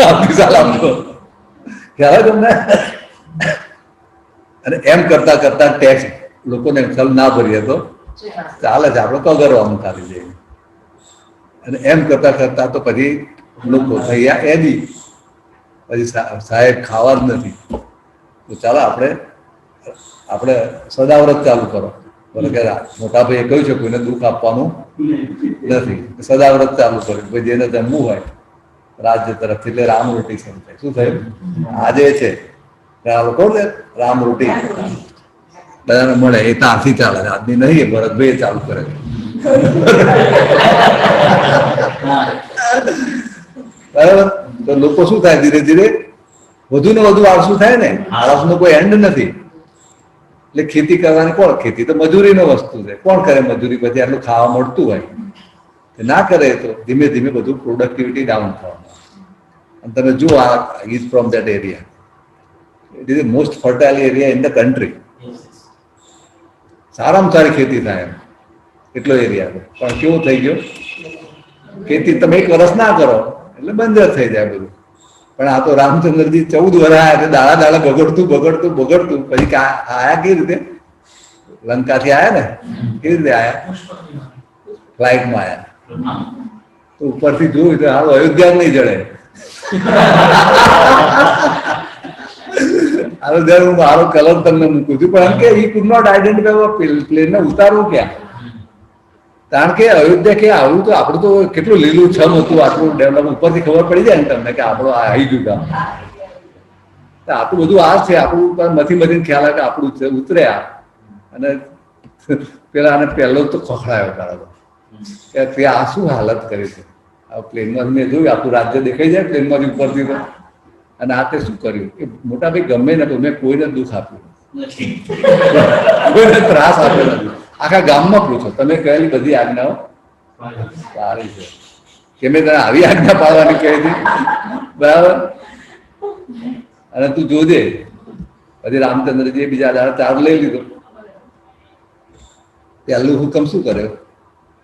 આપજો ખ્યાલ તમને? અને એમ કરતા કરતા ટેક્સ લોકોને ખ્યાલ ના ભરીએ તો ચાલે છે, આપણે કગરવાનું ખાલી જઈએ. અને એમ કરતા કરતા તો પછી લોકો થયા એની પછી સાહેબ ખાવા જ નથી, તો ચાલો આપણે સદાવ્રત ચાલુ કરો. બોલે કે મોટા ભાઈએ કહ્યું છે કોઈને દુઃખ આપવાનું નથી, સદાવ્રત ચાલુ કર્યું. ભાઈ જેને જમવું હોય રાજ્ય તરફથી, એટલે રામ રોટી શરૂ થાય. શું થયું? આજે છે કોણ છે? રામ રોટી બધાને મળે, એ ત્યાંથી ચાલે. આજની નહીં, એ ભરતભાઈ ચાલુ કરે. બરાબર? તો લોકો શું થાય, ધીરે ધીરે વધુ ને વધુ આળસુ થાય ને. આળસનો કોઈ એન્ડ નથી. એટલે ખેતી કરવાની કોણ? ખેતી તો મજૂરીનો વસ્તુ છે. કોણ કરે મજૂરી? પછી આટલું ખાવા મળતું હોય ના કરે તો ધીમે ધીમે બધું પ્રોડક્ટિવિટી ડાઉન થવાનું. અને તમે જુઓ, આ is from that area. It is the most fertile area in the country. સારામાં સારી ખેતી થાય એમ એટલો એરિયા છે. પણ કેવું થઈ ગયો, ખેતી તમે 1 વર્ષ ના કરો એટલે બંધ થઈ જાય બધું. પણ આ તો રામચંદ્રજી 14 વર્ષ આયા એટલે દાડા દાડા બગડતું પછી આયા કેવી રીતે? લંકાથી આયા ને, કેવી રીતે આયા? ફ્લાઇટમાં આયા. તો ઉપરથી જોયું તો હાલ અયોધ્યા નહીં જડે. હું મારો કલર તમને મૂકું છું, પણ એમ કે ઈ કુડ નોટ આઈડેન્ટિફાય પ્લેનને ઉતારવું ક્યાં? કારણ કે અયોધ્યા કે આવું તો આપણું તો કેટલું લીલું છમ હતું, આટલું ડેવલપ ઉપરથી ખબર પડી જાય ને તમને કે આપણું આ આવી ગયું. આટલું બધું આ છે આપણું, મથી ખ્યાલ આવે કે આપણું છે. ઉતર્યા અને પેલા આને પહેલો તો ખખડાયો બરાબર કે ત્યાં આ શું હાલત કરી છે. આ પ્લેનમાં મેં જોયું આખું રાજ્ય દેખાઈ જાય પ્લેનમાંથી ઉપરથી તો. અને આ તે શું કર્યું કે મોટા ભાઈ ગમે ને તો મેં કોઈને દુઃખ આપ્યું, કોઈને ત્રાસ આપ્યો નથી. આખા ગામમાં પૂછો, તમે કહેલી બધી આજ્ઞાઓ સારી છે કે મેં તને આવી આજ્ઞા પાડવાની કહી હતી, બરાબર? અને તું જોજે પછી રામચંદ્રજીએ બીજા દાડા ચાર્જ લઈ લીધો. પહેલું હુકમ શું કર્યો?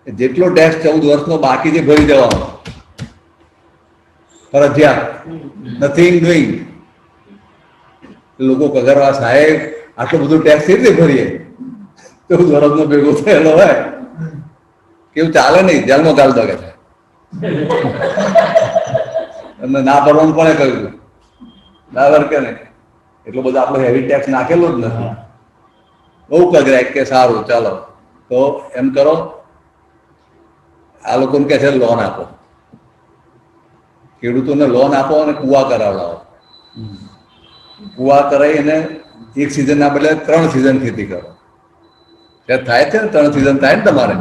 જેટલો ટેક્સ 14 વર્ષનો બાકી છે ભરી દેવાનો, ફરજિયાત, નથિંગ ડુઈંગ. લોકો કગરવા, સાહેબ આટલો બધો ટેક્સ કેવી રીતે ભરીએ? 14 વર્ષનો ભેગો થયેલો હોય, કેવું ચાલે નહીં, જેલમાં ગાલ દગે છે. એમને ના ભરવાનું પણ કહ્યું, બરાબર કે નહીં? એટલો બધો આપણો હેવી ટેક્સ નાખેલો જ નથી. બહુ કગરાય કે સારું ચાલો તો એમ કરો, આ લોકોને કહે છે લોન આપો, ખેડૂતોને લોન આપો અને કુવા કરાવડાવો. કુવા કરાવી અને 1 સિઝનના બદલે 3 સિઝન ખેતી કરો. ત્યાં થાય છે ને, 3 સિઝન થાય ને તમારે,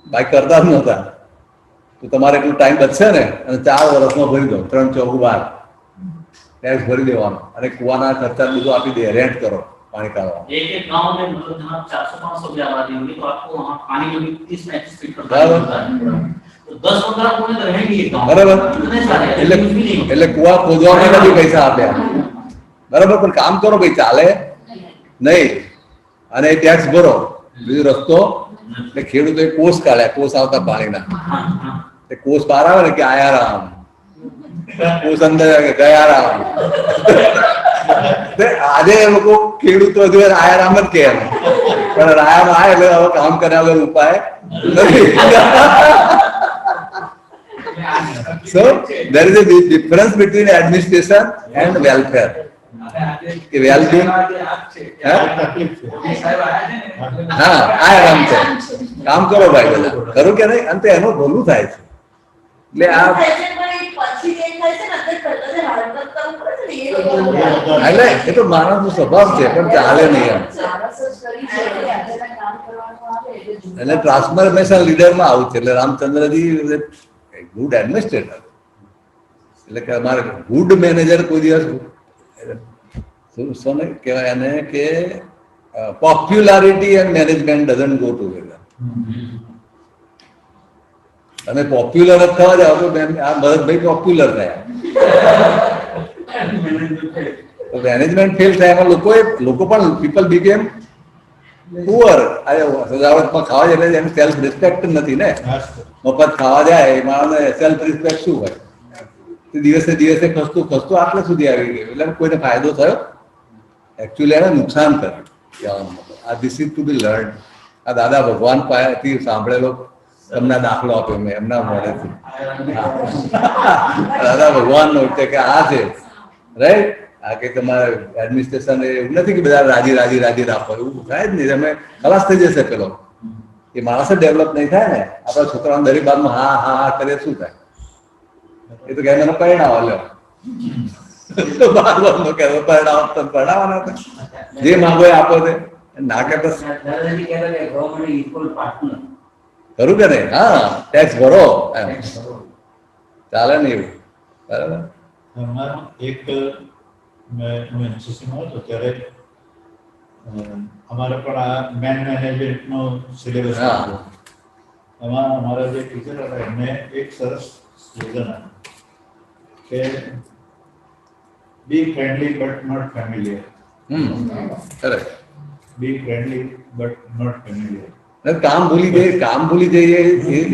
બાકી કરતા જ નહોતા. તો તમારે એટલું ટાઈમ બચશે ને, અને 4 વર્ષમાં ભરી દો, 3 × 4 = 12 ટેક્સ ભરી દેવાનો. અને કુવાના ખર્ચા બધું આપી દે, રેન્ટ કરો पानी का। एक गांव में मतलब जहाँ 400-500 की आबादी होगी तो आपको वहाँ पानी में 30-35 फीट का पानी होता है, तो 10-15 कुएं तो रहेंगे एक गांव बराबर। इतने सारे એટલે કુવા ખોદવામાં નથી પૈસા આપ્યા, બરાબર, પણ કામ કરો ભાઈ, ચાલે નહીં. અને ટેક્સ ભરો, બીજો રસ્તો. એટલે ખેડૂતોએ કોષ કાઢ્યા, કોષ આવતા પાણીના, કોષ બહાર આવે ને કે આયા રામ, કોષ અંદર ગયા રામ. આજે લોકો ખેડૂતો આયા રામ જ કહે, પણ રામ આવે એટલે હવે કામ કર્યા વગર ઉપાય નથી. So there is a difference between administration and welfare. well-being, હા આયા રામ છે, કામ કરો ભાઈ, બધા ખરું કે નહીં? અંતે એનું ભલું થાય છે. એટલે આ એટલે એ તો માણસનો સ્વભાવ છે, પણ ચાલે નહીં એમ. એટલે ટ્રાન્સફોર્મેશન લીડરમાં આવું છે. એટલે રામચંદ્રજી ગુડ એડમિનિસ્ટ્રેટર, એટલે કે અમારે ગુડ મેનેજર કોઈ દિવસ શું કહેવાય એને કે popularity and management doesn't go together. તમે પોપ્યુલર જ થવા જાવ તો આ ભરતભાઈ પોપ્યુલર થયા, મેનેજમેન્ટ ફેલ થાય. એમાં લોકો પણ પીપલ બીકેમ પુઅર. સજાવટમાં ખાવા જાય એટલે એનું સેલ્ફ રિસ્પેક્ટ નથી ને, મફત ખાવા જાય એ માણસને સેલ્ફ રિસ્પેક્ટ શું હોય? દિવસે દિવસે ખસતું આટલે સુધી આવી ગયું, એટલે કોઈને ફાયદો થયો? એકચ્યુઅલી એને નુકસાન કર્યું. આ this is to be learn. આ દાદા ભગવાન પાસેથી સાંભળેલો તમને દાખલો આપ્યો મેં એમના મોઢેથી. દાદા ભગવાનનો કે આ છે રાઈટ. આ કે તમારે એડમિનિસ્ટ્રેશન એવું નથી કે બધા રાજી રાખો, એવું થાય જ નહીં. તમે ખલાસ થઈ જશે પેલો, એ માણસ જ ડેવલપ નહીં થાય ને. આપણા છોકરાઓને દરેક બાદમાં હા હા હા કરીએ શું થાય? એ તો કહે મને પરિણામ આલ્યો તો બારવાનું કે પરિણામ તમે પરિણામવાના હતા જે માંગો એ આપો તે ના કે બસ દાદાજી કહેતા કે ગવર્મેન્ટ ઇક્વલ પાર્ટનર ખરું કે નહીં હા ટેક્સ ભરો એમ ચાલે ને એવું બરાબર હમણાં એક હું એનસીસીમાં હતો ત્યારે અમારે પણ આ મેન મેનેજમેન્ટનો સિલેબસ હા. હતો એમાં અમારા જે ટીચર હતા એમને એક સરસ સ્લોગન આપ્યું કે be friendly but not familiar correct. Be friendly but not familiar કામ ભૂલી જઈએ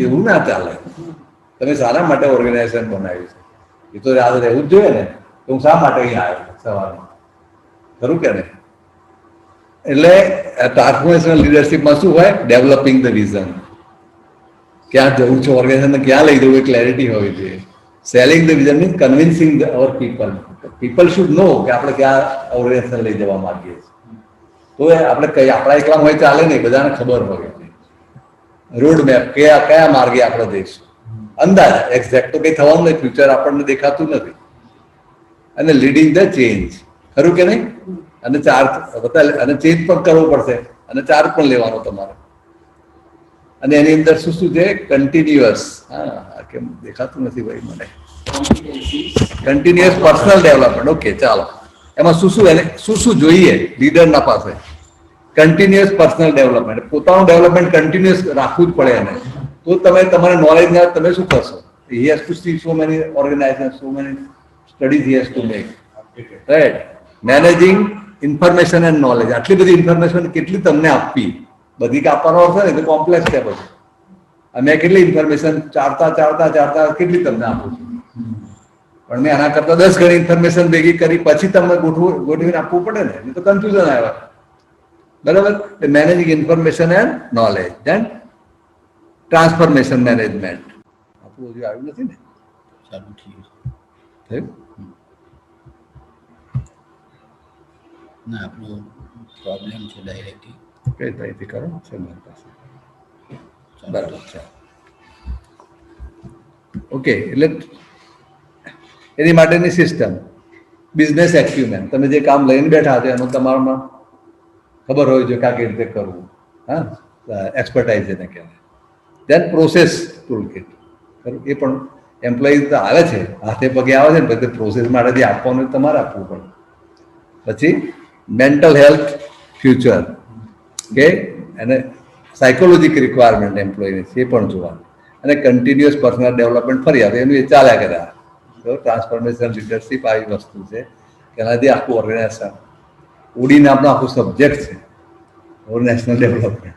એવું ના ચાલે તમે શાના માટે ઓર્ગેનાઇઝેશન બનાવ્યું છે એ તો યાદ રહેવું જ જોઈએ ને તો હું શા માટે અહીં આવ્યો સવારમાં ખરું કે નહીં એટલે ટ્રાન્સફોર્મેશનલ લીડરશીપમાં શું હોય ડેવલપિંગ ધ વિઝન ક્યાં જવું છે ઓર્ગેનાઇઝેશનને ક્યાં લઈ જવું એ ક્લેરિટી હોવી જોઈએ selling the vision means convincing our people should know કે આપણે ક્યાં ઓર્ગેનાઇઝેશન લઈ જવા માંગીએ છીએ તો આપણે કઈ આપણા એકલા હોય ચાલે નહીં બધાને ખબર હોય રોડ મેપ કયા માર્ગે આપણે જઈશું અંદાજ એક્ઝેક્ટ તો કઈ થવાનું નહીં ફ્યુચર આપણને દેખાતું નથી અને લીડિંગ ધ ચેન્જ ખરું કે નહીં અને ચાર્જ અને ચેન્જ પણ કરવો પડશે અને ચાર્જ પણ લેવાનો તમારે અને એની અંદર શું શું છે કન્ટિન્યુઅસ હા કેમ દેખાતું નથી ભાઈ મને કન્ટિન્યુઅસ પર્સનલ ડેવલપમેન્ટ ઓકે ચાલો એમાં શું શું જોઈએ લીડરના પાસે કન્ટિન્યુઅસ પર્સનલ ડેવલપમેન્ટ પોતાનું ડેવલપમેન્ટ કન્ટિન્યુઅસ રાખવું જ પડે એને તો તમે તમારા નોલેજ ના તમે શું કરશો he has to see so many organization so many studies he has to make right managing information and knowledge આટલી બધી ઇન્ફોર્મેશન કેટલી તમને આપવી બધી કાપવાનો અર્થ ને તો કોમ્પ્લેક્સ છે બધું અને કેટલી ઇન્ફોર્મેશન ચારતા કેટલી તમને આપું છું પણ મેં આના કરતા 10 ગણી ઇન્ફોર્મેશન ભેગી કરી પછી તમને ગોઠવીને આપવું પડે ને એ તો કન્ફ્યુઝન આવે બરાબર managing information and knowledge then transformation management આપણું હજુ આવ્યું નથી ને ચાલુ થયું થયું ના આપણો પ્રોબ્લેમ છે ડાયરેક્ટલી કઈ ત્યાંથી કરો છે મારી પાસે બરાબર છે ઓકે એટલે એની માટેની સિસ્ટમ બિઝનેસ એક્યુમેન તમે જે કામ લઈને બેઠા છો એનું તમારામાં ખબર હોય છે કે કેવી રીતે કરવું હા એક્સપર્ટાઇઝ એને કહેવાય દેન પ્રોસેસ ટૂલ કિટ ખરું એ પણ એમ્પ્લોયી તો આવે છે હાથે પગે આવે છે ને પછી પ્રોસેસ માટે જે આપવાનું તમારે આપવું પડે પછી મેન્ટલ હેલ્થ ફ્યુચર કે અને સાયકોલોજીક રિક્વાયરમેન્ટ એમ્પ્લોયની એ પણ જોવાનું અને કન્ટિન્યુઅસ પર્સનલ ડેવલપમેન્ટ ફરી આવે એનું એ ચાલ્યા કર્યા તો ટ્રાન્સફોર્મેશન લીડરશીપ આવી વસ્તુ છે કે એનાથી આખું ઓર્ગેનાઇઝેશન ઉડીને આપણું આખું સબ્જેક્ટ છે ઓર્ગેનાઇઝેશનલ ડેવલપમેન્ટ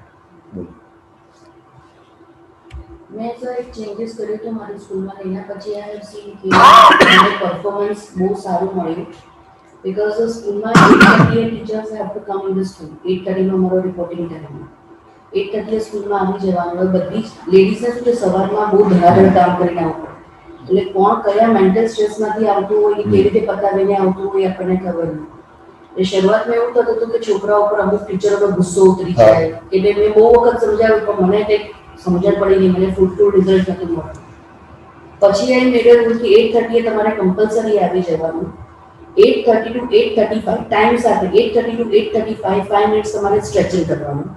બોલો મેં સર એક ચેન્જીસ કર્યું હતું મારી સ્કૂલમાં એના પછી આઈ હેવ સીન કે મને પરફોર્મન્સ બહુ સારું મળ્યું બીકોઝ સ્કૂલમાં 8:30 teachers have to come in the school 8:30 નો મારો રિપોર્ટિંગ ટાઈમ 8:30 સ્કૂલમાં આવી જવાનું બધી જ લેડીઝને શું કે સવારમાં બહુ ધડાધડ કામ કરીને આવવું એટલે કોણ કયા મેન્ટલ સ્ટ્રેસમાંથી આવતું હોય કે કેવી રીતે પતાવીને આવતું હોય આપણને ખબર નહીં એટલે શરૂઆતમાં એવું થતું હતું કે છોકરાઓ પર અમુક ટીચરોનો ગુસ્સો ઉતરી જાય એટલે મેં બહુ વખત સમજાવ્યું પણ મને કંઈક સમજણ પડી નહીં મને ફૂલફુલ રિઝલ્ટ નથી મળતું પછી એ મેડલ રૂલ કે 8:30 તમારે કમ્પલસરી આવી જવાનું 8:30 to 8:35 ટાઈમ સાથે 8:30 to 8:35 5 મિનિટ્સ તમારે સ્ટ્રેચિંગ કરવાનું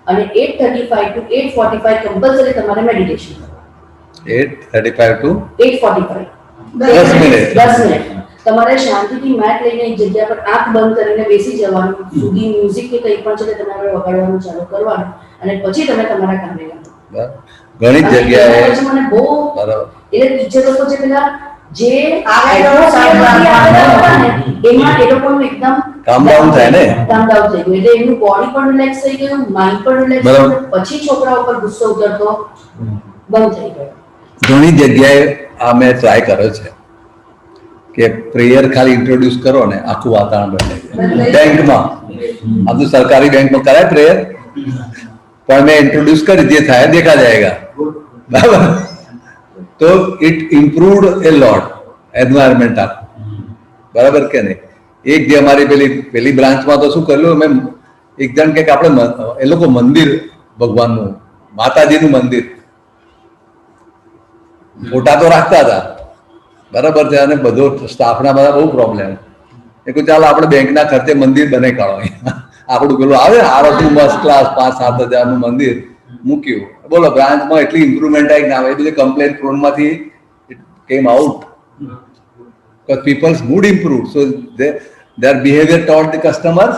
અને 8:35 to 8:45 કમ્પલસરી તમારે મેડિટેશન કરવાનું 8:35 to 8:45 10 મિનિટ તમારે શાંતિથી મેટ લઈને એક જગ્યા પર આંખ બંધ કરીને બેસી જવાનું સુધી મ્યુઝિક કે કંઈ પણ છે તે તમારે વગાડવાનું ચાલુ કરવાનું અને પછી તમે તમારા કામે લાગો ઘણી જગ્યાએ પછી મને બહુ બરાબર એટલે ટીચર લોકો જે પેલા જે એમાં એ લોકોનું એકદમ કામ ડાઉન થાય ને કામ ડાઉન થઈ ગયું એટલે એમનું બોડી પણ રિલેક્સ થઈ ગયું માઇન્ડ પણ રિલેક્સ બરાબર. થયું પછી છોકરા ઉપર ગુસ્સો ઉતરતો બંધ થઈ ગયો ઘણી જગ્યાએ આ મેં ટ્રાય કર્યો છે કે પ્રેયર ખાલી ઇન્ટ્રોડ્યુસ કરો ને આખું વાતાવરણ બદલાઈ જાય બેંકમાં આ તો સરકારી બેંકમાં કરાય પ્રેયર પણ મેં ઇન્ટ્રોડ્યુસ કરી જે થાય દેખા જાયગા બરાબર તો it improved A lot environment આખું બરાબર કે નહીં એક જે અમારી પેલી બ્રાન્ચમાં તો શું કરેલું મેં એક જણ કે આપણે એ લોકો મંદિર ભગવાનનું માતાજીનું મંદિર ફોટા તો રાખતા હતા બરાબર છે. અને બધો સ્ટાફના બધા બહુ પ્રોબ્લેમ. એ કહું ચાલો આપણે બેંકના ખર્ચે મંદિર બનાવી કાઢો. આપણું પેલું આવે ને આરોગ્ય મસ્ત ક્લાસ 5-7 હજારનું મંદિર મૂક્યું. બોલો બ્રાન્ચમાં એટલી ઇમ્પ્રુવમેન્ટ આવી ના આવે. એ બધી કમ્પ્લેન પ્રોનમાંથી it came out. Because people's mood improved, so their behavior toward the customers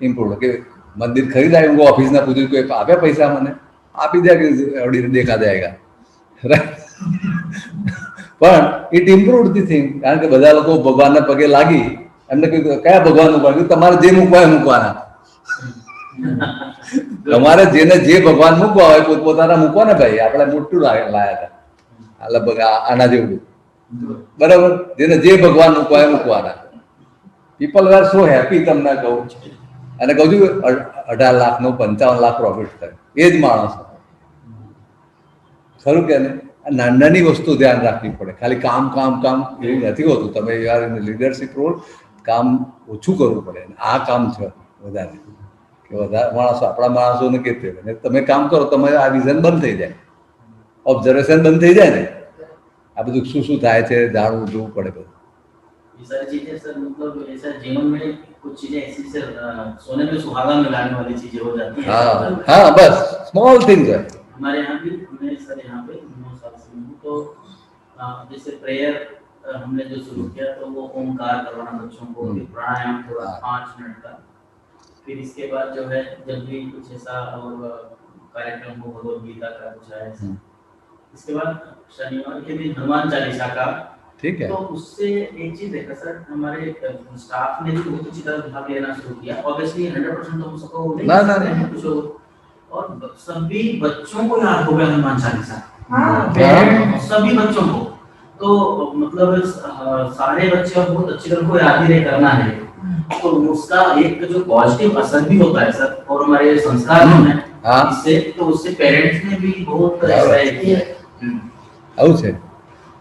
improved. કે મંદિર ખરીદાય, હું ઓફિસના પૂછ્યું કોઈ આપ્યા પૈસા, મને આપી દે કે અડી દેખા જાયગા. પણ ઇટ ઇમ્પ્રુવડ ધી થિંગ. કારણ કે બધા લોકો ભગવાનના પગે લાગી, એમને કહ્યું કયા ભગવાન મૂકવાનું, તમારે જે મૂકવા એ મૂકવાના. તમારે જેને જે ભગવાન મૂકવા હોય પોતપોતાના મૂકવા ને ભાઈ. આપણે મોટું લાયા હતા આ લગભગ આના જેવું. બરાબર, જેને જે ભગવાન મૂકવા એ મૂકવાના. People are so happy. તમને કહું અને કહું છું 18 લાખનો 55 લાખ પ્રોફિટ થાય એ જ માણસ. ખરું કે નહીં? નાની નાની વસ્તુ ધ્યાન રાખવી પડે. ખાલી કામ કામ કામ એવું નથી હોતું. તમે યાર લીડરશીપ રોલ કામ ઓછું કરવું પડે. આ કામ છે વધારે કે વધારે માણસો, આપણા માણસોને કેવી રીતે તમે કામ કરો, તમારે આ વિઝન બંધ થઈ જાય, ઓબ્ઝર્વેશન બંધ થઈ જાય ને. આ બધું શું શું થાય છે જાણવું જોવું પડે બધું. ये सारी चीजें सर मतलब ऐसा जीवन में कुछ चीजें ऐसी सर सोने में सुहागा मिलाने वाली चीजें हो जाती हैं। हाँ हाँ, बस स्मॉल थिंग्स है. हमारे यहाँ भी मैं सर यहाँ पे 9 साल से हूँ, तो जैसे प्रेयर हमने जो शुरू किया तो वो ओमकार करवाना बच्चों को, फिर प्राणायाम थोड़ा 5 मिनट का, फिर इसके बाद जो है जब भी कुछ ऐसा और कार्यक्रम हो भगवद गीता का कुछ है, इसके बाद शनिवार के दिन हनुमान चालीसा का. ठीक है. तो उससे एक चीज देखा सर, हमारे स्टाफ ने भी बहुत अच्छी तरह भाग लेना शुरू किया. ऑब्वियसली 100% तो हम सबको नहीं ना, सकते हैं कुछ और सभी बच्चों को याद हो गया हनुमान चालीसा. सभी बच्चों को. तो मतलब सारे बच्चे और बहुत अच्छी तरह को याद ही नहीं करना है, तो उसका एक जो पॉजिटिव असर भी होता है सर, और हमारे संस्कार में इससे, तो उससे पेरेंट्स ने भी बहुत ऐसा है कि આવું છે.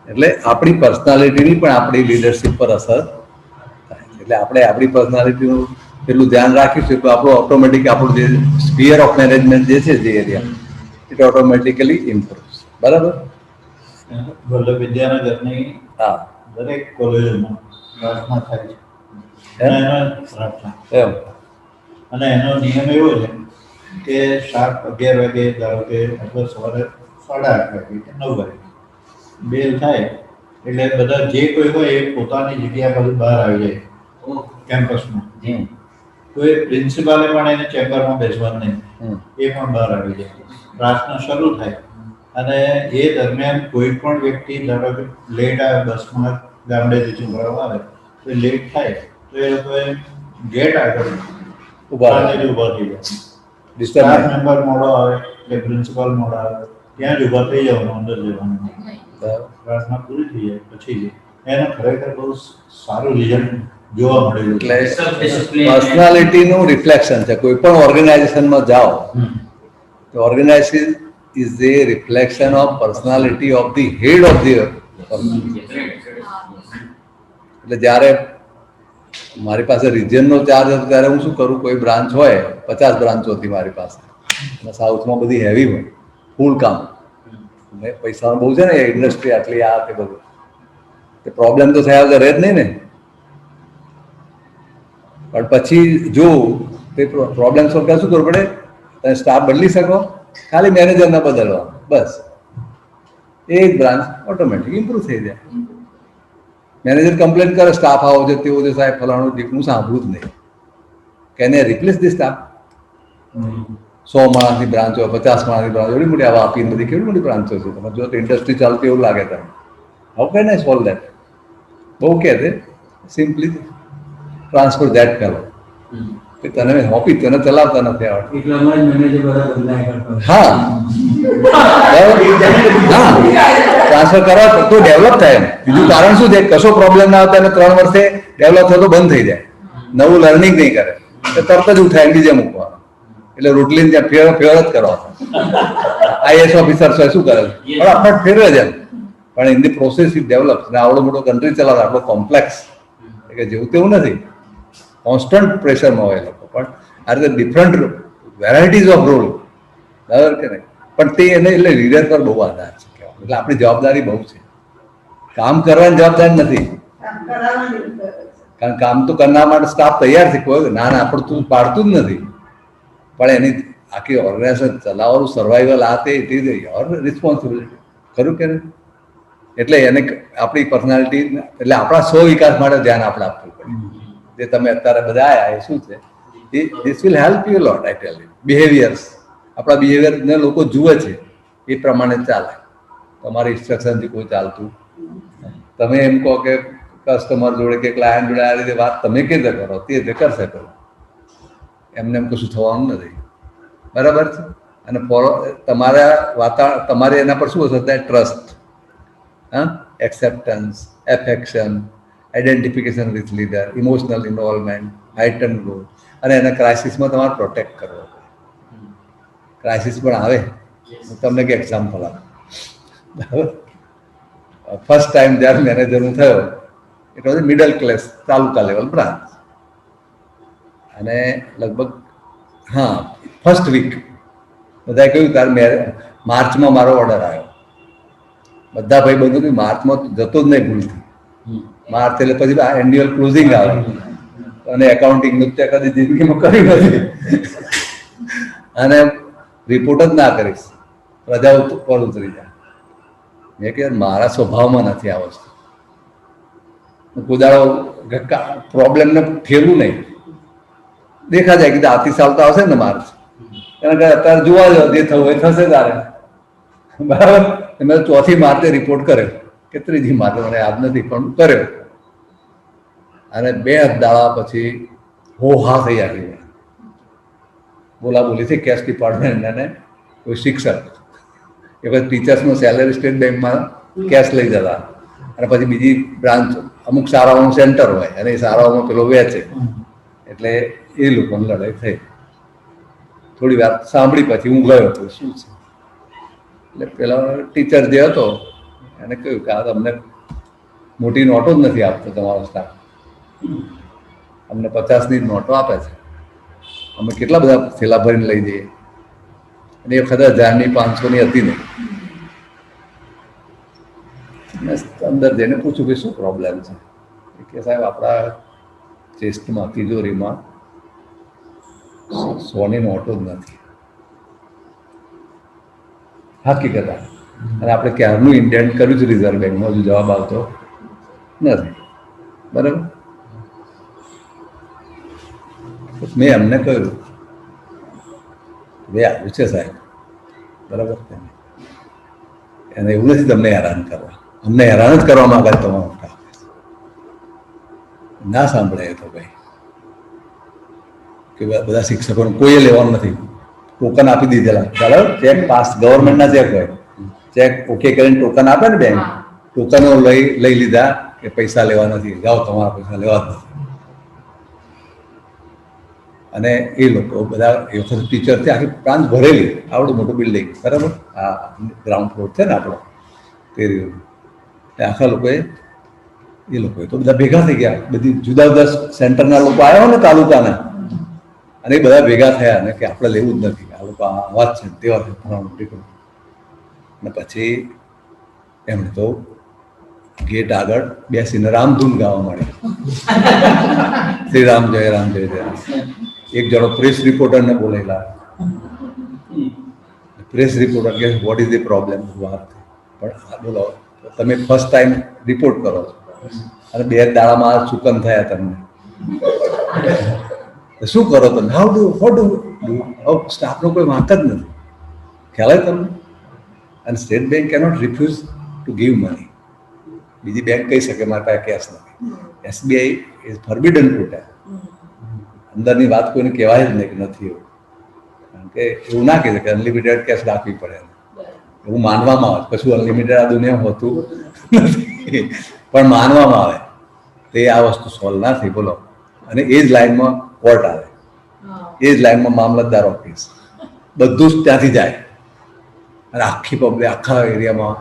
એટલે આપણી પર્સનાલિટીની પણ આપણી લીડરશિપ પર અસર થાય છે. એટલે આપણે આપણી પર્સનાલિટીનું એટલું ધ્યાન રાખીશું તો આપણું ઓટોમેટિક આપણું જે સ્ફિયર ઓફ મેનેજમેન્ટ જે છે જે એરિયા, ઇટ ઓટોમેટિકલી ઇમ્પ્રુવ્સ. બરાબર. વલ્લભ વિદ્યાનગરની હા, દરેક કોલેજોમાં પ્રાર્થના થાય છે. અને એનો પ્રાર્થના એમ અને એનો નિયમ એવો છે કે 7-11 વાગે, ધારો કે અથવા સવારે 8:30 વાગે કે 9 વાગે બેલ થાય એટલે બધા જે કોઈ હોય એ પોતાની જગ્યા પર બહાર આવી જાય કેમ્પસમાં. તો એ પ્રિન્સિપાલે પણ એને ચેમ્બરમાં બેસવાનું નહીં, એ પણ બહાર આવી જાય. પ્રાર્થના શરૂ થાય અને એ દરમિયાન કોઈ પણ વ્યક્તિ ધારો કે લેટ આવે, બસમાં ગામડેથી છોકરાઓ આવે તો લેટ થાય તો એ લોકોએ ગેટ આગળ ઊભા થઈ જાય. સ્ટાફ મેમ્બર મોડો આવે કે પ્રિન્સિપાલ મોડો આવે ત્યાં જ ઊભા થઈ જવાનું, અંદર જવાનું. પ્રાર્થના પૂરી થઈ જાય પછી એનો ખરેખર બહુ સારું રિઝલ્ટ જોવા મળેલું. એટલે પર્સનાલિટીનું રિફ્લેક્શન છે. કોઈ પણ ઓર્ગેનાઇઝેશનમાં જાઓ તો organization is a reflection of personality of the head of the. એટલે જ્યારે મારી પાસે રિજનનો ચાર્જ હતો ત્યારે હું શું કરું, કોઈ બ્રાન્ચ હોય, 50 બ્રાન્ચો હતી મારી પાસે, અને સાઉથમાં બધી હેવી હોય, ફૂલ કામ, પૈસા બહુ છે ને, ઇન્ડસ્ટ્રી આટલી આ તે બધું, પ્રોબ્લેમ તો થયા વગર રહે જ નહીં ને. પણ પછી જો તે પ્રોબ્લેમ સોલ્વ કરવા શું કરવું પડે, તમે સ્ટાફ બદલી શકો, ખાલી મેનેજરને બદલવા, બસ એક બ્રાન્ચ ઓટોમેટિક ઇમ્પ્રુવ થઈ જાય. મેનેજર કમ્પ્લેન કરે સ્ટાફ આવો છે તેવો છે સાહેબ ફલાણું ટીકનું, સાંભળવું જ નહીં. Can A replace the staff? 100 માણસની બ્રાન્ચ હોય, 50 માણસની બ્રાન્ચ, એવડી મોટી આવા આપીને બધી કેવી મોટી બ્રાન્ચો છે. તમે જો ઇન્ડસ્ટ્રી ચાલતી એવું લાગે તમને, how can I solve that? બહુ કે છે સિમ્પલી ટ્રાન્સફર ધેટ કરો. તને હોપી તને ચલાવતા નથી આવડતું. હા ટ્રાન્સફર કરવા તો ડેવલપ થાય. બીજું કારણ શું છે, કશો પ્રોબ્લેમ ના આવતા અને 3 વર્ષે ડેવલપ થતો બંધ થઈ જાય, નવું લર્નિંગ નહીં કરે તો તરત જ ઉઠાય બીજે મૂકવાનું. એટલે રોટલી ત્યાં ફેર જ કરવાનો. આઈએસ ઓફિસર શું કરે પણ આપણે ફેરવે જ એમ, પણ in the process it develop. અને આવડો મોટો કન્ટ્રી ચલાવતા આટલો કોમ્પ્લેક્સ કે જેવું તેવું નથી, કોન્સ્ટન્ટ પ્રેશરમાં હોય લોકો. પણ આ રીતે ડિફરન્ટ વેરાયટીઝ ઓફ રોલ, બરાબર કે નહીં? પણ તે એને એટલે લીડર પર બહુ આધાર છે કહેવાય. એટલે આપણી જવાબદારી બહુ છે. કામ કરવાની જવાબદારી નથી, કામ કરાવવાની કરે છે. કારણ કામ તો કરવા માટે સ્ટાફ તૈયાર છે, કોઈ ના ના આપણે તું પાડતું જ નથી, પણ એની આખી ઓર્ગેનાઇઝેશન ચલાવવાનું સર્વાઈવલ આ તે ઇટ ઇઝ યોર રિસ્પોન્સિબિલિટી, ખરું કે નહીં? એટલે એને આપણી પર્સનાલિટી એટલે આપણા સ્વ વિકાસ માટે ધ્યાન આપણે આપવું પડે. જે તમે અત્યારે બધા આવ્યા એ શું છે, this will help you lot. I tell you behaviours, આપણા બિહેવિયરને લોકો જુએ છે એ પ્રમાણે ચાલે. તમારી ઇન્સ્ટ્રક્શનથી કોઈ ચાલતું, તમે એમ કહો કે કસ્ટમર જોડે કે ક્લાયન્ટ જોડે આ રીતે વાત તમે કેવી રીતે કરો તે રીતે કરશે કરો, એમને એમ કશું થવાનું નથી, બરાબર છે? અને તમારા વાતાવરણ તમારે એના પર શું હશે? Trust, acceptance, affection, identification with leader, emotional involvement, heighten growth, અને એના ક્રાઇસિસમાં તમારે પ્રોટેક્ટ કરવો. ક્રાઇસિસ પણ આવે, હું તમને એક એક્ઝામ્પલ આપું. બરાબર, ફર્સ્ટ ટાઈમ જ્યારે મેનેજર હું થયો, it was middle class taluka level branch, અને લગભગ હા ફર્સ્ટ વીક બધાએ કહ્યું ત્યારે માર્ચમાં મારો ઓર્ડર આવ્યો. બધા ભાઈ બધું કે માર્ચમાં જતો જ નહીં ભૂલથી, માર્ચ એટલે પછી એન્યુઅલ ક્લોઝિંગ આવે અને એકાઉન્ટિંગનું ત્યાં કદી જિંદગીમાં કર્યું નથી અને રિપોર્ટ જ ના કરીશ, રજા પર ઉતરી જાય. મેં કહ્યું મારા સ્વભાવમાં નથી આ વસ્તુ, કુદાડો પ્રોબ્લેમને ફેરવું નહીં, દેખા જાય કે આવતી સાલ તો આવશે ને માર્ચ, એના કારણે અત્યારે જોવા જાવ જે થવું એ થશે તારે, બરાબર? મેં ચોથી માર્ચે રિપોર્ટ કર્યો કે ત્રીજી માર્ચે, મને યાદ નથી પણ કર્યો, અને 2 દાડા પછી હો હા થઈ આવી બોલા બોલી થઈ કેશ ડિપાર્ટમેન્ટ અને કોઈ શિક્ષક, એ પછી ટીચર્સનો સેલરી સ્ટેટ બેંકમાં કેશ લઈ જતા, અને પછી બીજી બ્રાન્ચ અમુક શાળાઓનું સેન્ટર હોય અને એ શાળાઓમાં પેલો વેચે, એટલે એ લોકોની લડાઈ થઈ. થોડી વાર સાંભળી પછી હું ગયો હતો શું છે, એટલે પેલા ટીચર જે હતો એને કહ્યું કે આ તમને મોટી નોટો જ નથી આપતો તમારો સ્ટાફ, અમને 50ની નોટો આપે છે, અમે કેટલા બધા થેલા ભરીને લઈ જઈએ, અને એ વખતે 1000ની 500ની હતી નહીં. મેં અંદર જઈને પૂછ્યું કે શું પ્રોબ્લેમ છે, કે સાહેબ આપણા ચેસ્ટમાં તિજોરીમાં 100ની નોટો જ નથી. હકીકત, અને આપણે ક્યારનું ઇન્ડેન્ટ કર્યું છે રિઝર્વ બેંકમાં, હજુ જવાબ આવતો નથી, બરાબર? મેં એમને કહ્યું બે આવ્યું છે સાહેબ, બરાબર, એને એવું નથી તમને હેરાન કરવા, અમને હેરાન જ કરવા માંગે તમારો સ્ટાફ. ના સાંભળે એ તો ભાઈ કે બધા શિક્ષકોને કોઈએ લેવાનું નથી, ટોકન આપી દીધેલા, બરાબર? ચેક પાસ, ગવર્મેન્ટના ચેક હોય, ચેક ઓકે કરીને ટોકન આપે ને બેંક, ટોકનો લઈ લીધા કે પૈસા લેવા નથી, જાઓ તમારા પૈસા લેવા જ નથી. અને એ લોકો બધા એ વખત ટીચરથી આખી બ્રાન્ચ ભરેલી, આવડું મોટું બિલ્ડિંગ, બરાબર? આ ગ્રાઉન્ડ ફ્લોર છે ને આપણો તે આખા લોકોએ તો બધા ભેગા થઈ ગયા, બધી જુદા જુદા સેન્ટરના લોકો આવ્યા ને તાલુકાના, અને એ બધા ભેગા થયા ને કે આપણે લેવું જ નથી, આ લોકો આ વાત છે તેવા છે ફલાણું ઠીકરું. અને પછી એમણે તો ગેટ આગળ બેસીને રામધૂન ગાવા માંડ્યા, શ્રી રામ જય રામ જય જય રામ. એક જણો પ્રેસ રિપોર્ટરને બોલેલા, પ્રેસ રિપોર્ટર કે વોટ ઇઝ ધી પ્રોબ્લેમ, વાત પણ બોલો તમે ફર્સ્ટ ટાઈમ રિપોર્ટ કરો છો અને 2 દાડામાં ચૂકન થયા તમને, શું કરો તમે? હાઉ ડુ વોટ ડુ સ્ટાફનો કોઈ વાંક જ નથી, ખ્યાલ હોય તમને? અને state bank cannot refuse to give money. બીજી બેંક કહી શકે મારી પાસે કેશ નથી, SBI is forbidden to tell. અંદરની વાત કોઈને કહેવાય જ નહીં કે નથી એવું, કારણ કે એવું ના કહી શકે અનલિમિટેડ કેશ રાખવી પડે, એવું માનવામાં આવે. કશું અનલિમિટેડ આ દુનિયા હોતું નથી, પણ માનવામાં આવે તો એ આ વસ્તુ સોલ્વ ના થઈ, બોલો. અને એ જ લાઈનમાં કોર્ટ આવે, એ જ લાઈનમાં મામલતદાર ઓફિસ, બધું જ ત્યાંથી જાય. અને આખી પબ્લિક આખા એરિયામાં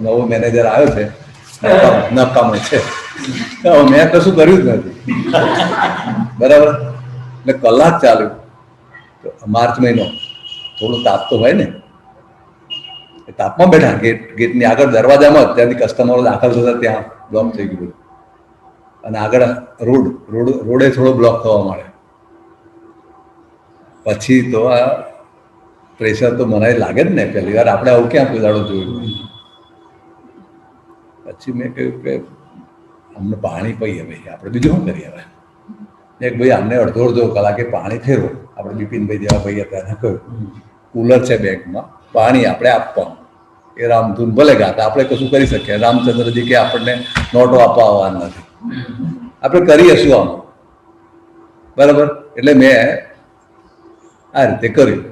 નવો મેનેજર આવ્યો છે, નકામો છે, મેં કશું કર્યું જ નથી, બરાબર? એટલે કલાક ચાલ્યું, માર્ચ મહિનો, થોડો તાપ તો હોય ને, તાપમાં બેઠા ગેટની આગળ દરવાજામાં જ, ત્યાંથી કસ્ટમરો દાખલ થતા ત્યાં બ્લોક થઈ ગયું અને આગળ રોડે થોડો બ્લોક થવા માંડે. પછી તો આ પ્રેશર તો મને લાગે જ ને, પહેલી વાર આપણે આવું ક્યાં પીલાડો જોયું. પછી મેં કહ્યું કે અમને પાણી પીએ ભાઈ, આપણે બીજું શું કરીએ હવે. એક ભાઈ અમને અડધો કલાકે પાણી ફેરવો, આપણે બિપિનભાઈ જેવા ભાઈ હતા એને કહ્યું કુલર છે બેંકમાં, પાણી આપણે આપવાનું. એ રામધૂન ભલે ગાતા, આપણે કશું કરી શકીએ. રામચંદ્રજી કે આપણને નોટો આપવા આવવાના નથી, આપણે કરીએ શું આમ, બરાબર. એટલે મેં આ રીતે કર્યું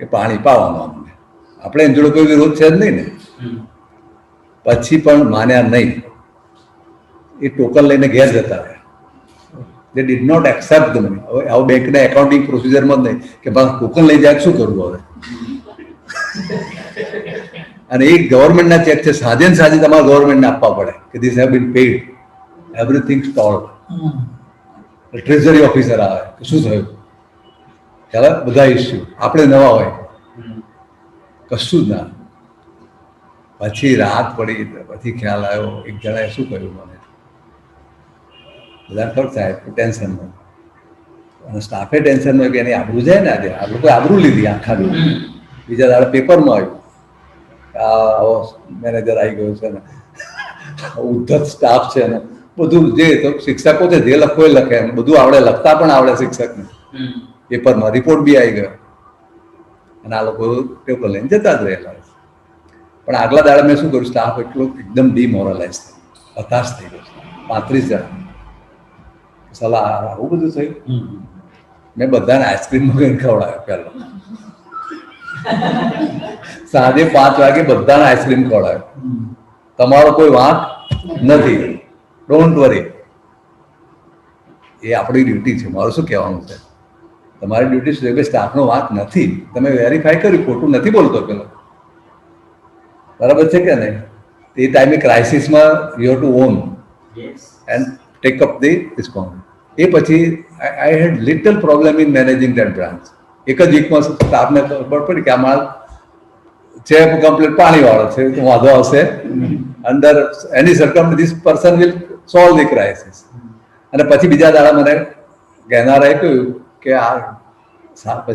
કે પાણી પાવાનું અમને, આપણે એમ જોડે કોઈ વિરોધ છે જ નહીં ને. પછી પણ માન્યા નહીં, એ ટોકન લઈને ઘેર જતા રહ્યા. They did not accept the money. હવે આવું બેંકના એકાઉન્ટિંગ પ્રોસિજરમાં જ નહીં કે બસ ટોકન લઈ જાય શું કરવું હવે. અને એ ગવર્મેન્ટના ચેક છે, સાંજે ને સાંજે તમારે ગવર્મેન્ટને આપવા પડે કે this have been paid, everything stalled. Treasury officer આવે કે શું થયું, ચાલો બધા ઇસ્યુ, આપણે નવા હોય કશું જ ના. પછી રાત પડી, પછી ખ્યાલ આવ્યો, એક જણાએ શું કહ્યું મને, બધા ખબર સાહેબ ટેન્શનમાં, અને સ્ટાફે ટેન્શનમાં કે એની આબરૂ જાય ને. આજે આ લોકોએ આબરૂ લીધી આખા દિવસ. બીજા દાડે પેપરમાં આવ્યું આવો મેનેજર આવી ગયો છે ને, ઉદ્ધત સ્ટાફ છે ને, બધું જે તો શિક્ષકો છે જે લખો એ લખે, એમ બધું આવડે, લખતા પણ આવડે શિક્ષકને. પેપરમાં રિપોર્ટ બી આવી ગયો અને આ લોકો પેપર લઈને જતા જ રહેલા. પણ આગલા દાડે મેં શું કર્યું, સ્ટાફ એટલો એકદમ ડિમોરલાઇઝ થયો, હતાશ થઈ ગયો. 35 જણા સલાહ, આવું બધું થયું. મેં બધાને આઈસ્ક્રીમ મગાવીને ખવડાવ્યો પહેલો. સાંજે 5 વાગે બધાને આઈસ્ક્રીમ ખવડાવ્યો. તમારો કોઈ વાંક નથી, ડોન્ટ વરી. એ આપણી ડ્યુટી છે. મારું શું કહેવાનું છે, તમારી ડ્યુટી શું છે કે સ્ટાફનો વાંક નથી, તમે વેરીફાઈ કર્યું, ખોટું નથી બોલતો પેલો, બરાબર છે કે નહીં. એ ટાઈમે ક્રાઇસિસમાં you have to own and take up the response. એ પછી I had little problem in managing that branch. એક જ વીકમાં સ્ટાફને ખબર પડી કે આ માલ છે કમ્પ્લીટ પાણીવાળો છે, તો વાંધો આવશે અંદર એની સરકમ this person will solve the crisis. અને પછી બીજા દાડા મને કહેનારાએ કહ્યું કે આ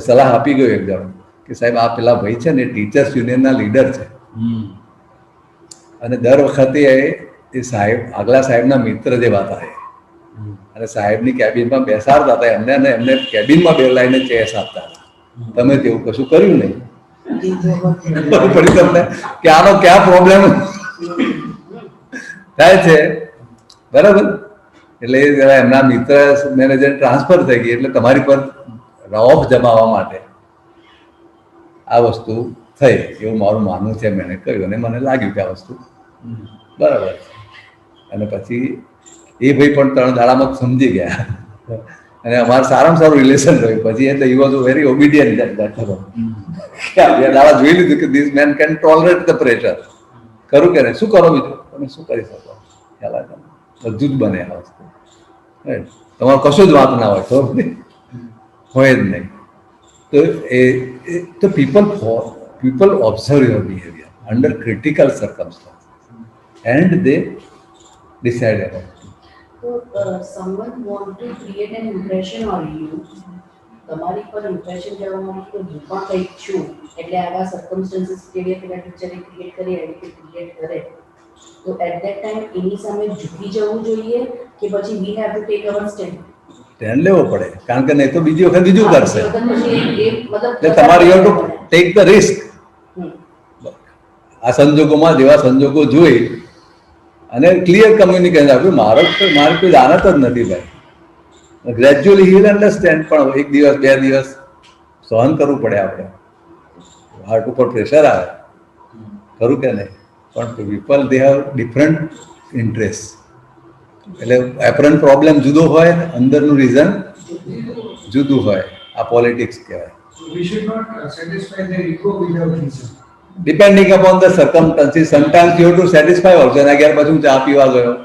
સલાહ આપી ગયો એક જણ કે સાહેબ આ પેલા ભાઈ છે ને ટીચર્સ યુનિયનના લીડર છે, અને દર વખતે એ સાહેબ આગલા સાહેબના મિત્ર જેવા હતા, અને સાહેબની કેબિનમાં બેસાડતા હતા એમને, અને એમને કેબિનમાં બેસાડીને ચેસ આપતા હતા. તમે તેવું કશું કર્યું નહીં. પડી તમને કે આનો ક્યાં પ્રોબ્લેમ થાય છે, બરાબર. એટલે એમના મિત્ર મેનેજર ટ્રાન્સફર થઈ ગઈ, એટલે તમારી પર રઓફ જમાવવા માટે આ વસ્તુ થઈ, એવું મારું માનવું છે. મેં કહ્યું અને મને લાગ્યું કે આ વસ્તુ બરાબર છે. અને પછી એ ભાઈ પણ 3 દાડામાં સમજી ગયા, અને અમારું સારામાં સારું રિલેશન રહ્યું પછી. એટલે he was very obedient that time. 2 દાડા જોઈ લીધું કે this man can tolerate the pressure. ખરું કે નહીં, શું કરો બીજું, તમે શું કરી શકો, ખ્યાલ આવે તમને, બધું જ બને આ વસ્તુ. તમારો કશું જ વાત ના હોય, ખબર નહીં હોય જ નહીં. તો people observe your behavior under critical circumstances and they decide about it. So, someone want to create an impression on you. તમારી પર ઇમ્પ્રેશન જવા માટે તો હું પણ કંઈક છું, એટલે આવા સર્કમસ્ટન્સીસ કેવી પેલા ટીચરે ક્રિએટ કરી, એડિકેટ ક્રિએટ કરે, તો એટ ધેટ ટાઈમ એની સામે ઝૂકી જવું જોઈએ કે પછી we have to take our stand? Stand લેવો પડે, કારણ કે નહીં તો બીજી વખત બીજું કરશે. એટલે તમારે you to take the risk. આ સંજોગોમાં જેવા સંજોગો જોઈ અને ક્લિયર કમ્યુનિકેશન આપ્યું, મારી કોઈ દાનત જ નથી ભાઈ. Gradually he will understand. પણ 1 દિવસ 2 દિવસ સહન કરવું પડે આપણે, હાર્ટ ઉપર પ્રેશર આવે, ખરું કે નહીં. પણ people they have different interest. એટલે એપરન્ટ પ્રોબ્લેમ જુદો હોય, અંદરનું રીઝન જુદું હોય. આ પોલિટિક્સ કહેવાય. We should not satisfy their ego with our reason. Depending upon the circumstances, sometimes you have to satisfy also. અને અગિયાર પછી હું ચા પીવા ગયો,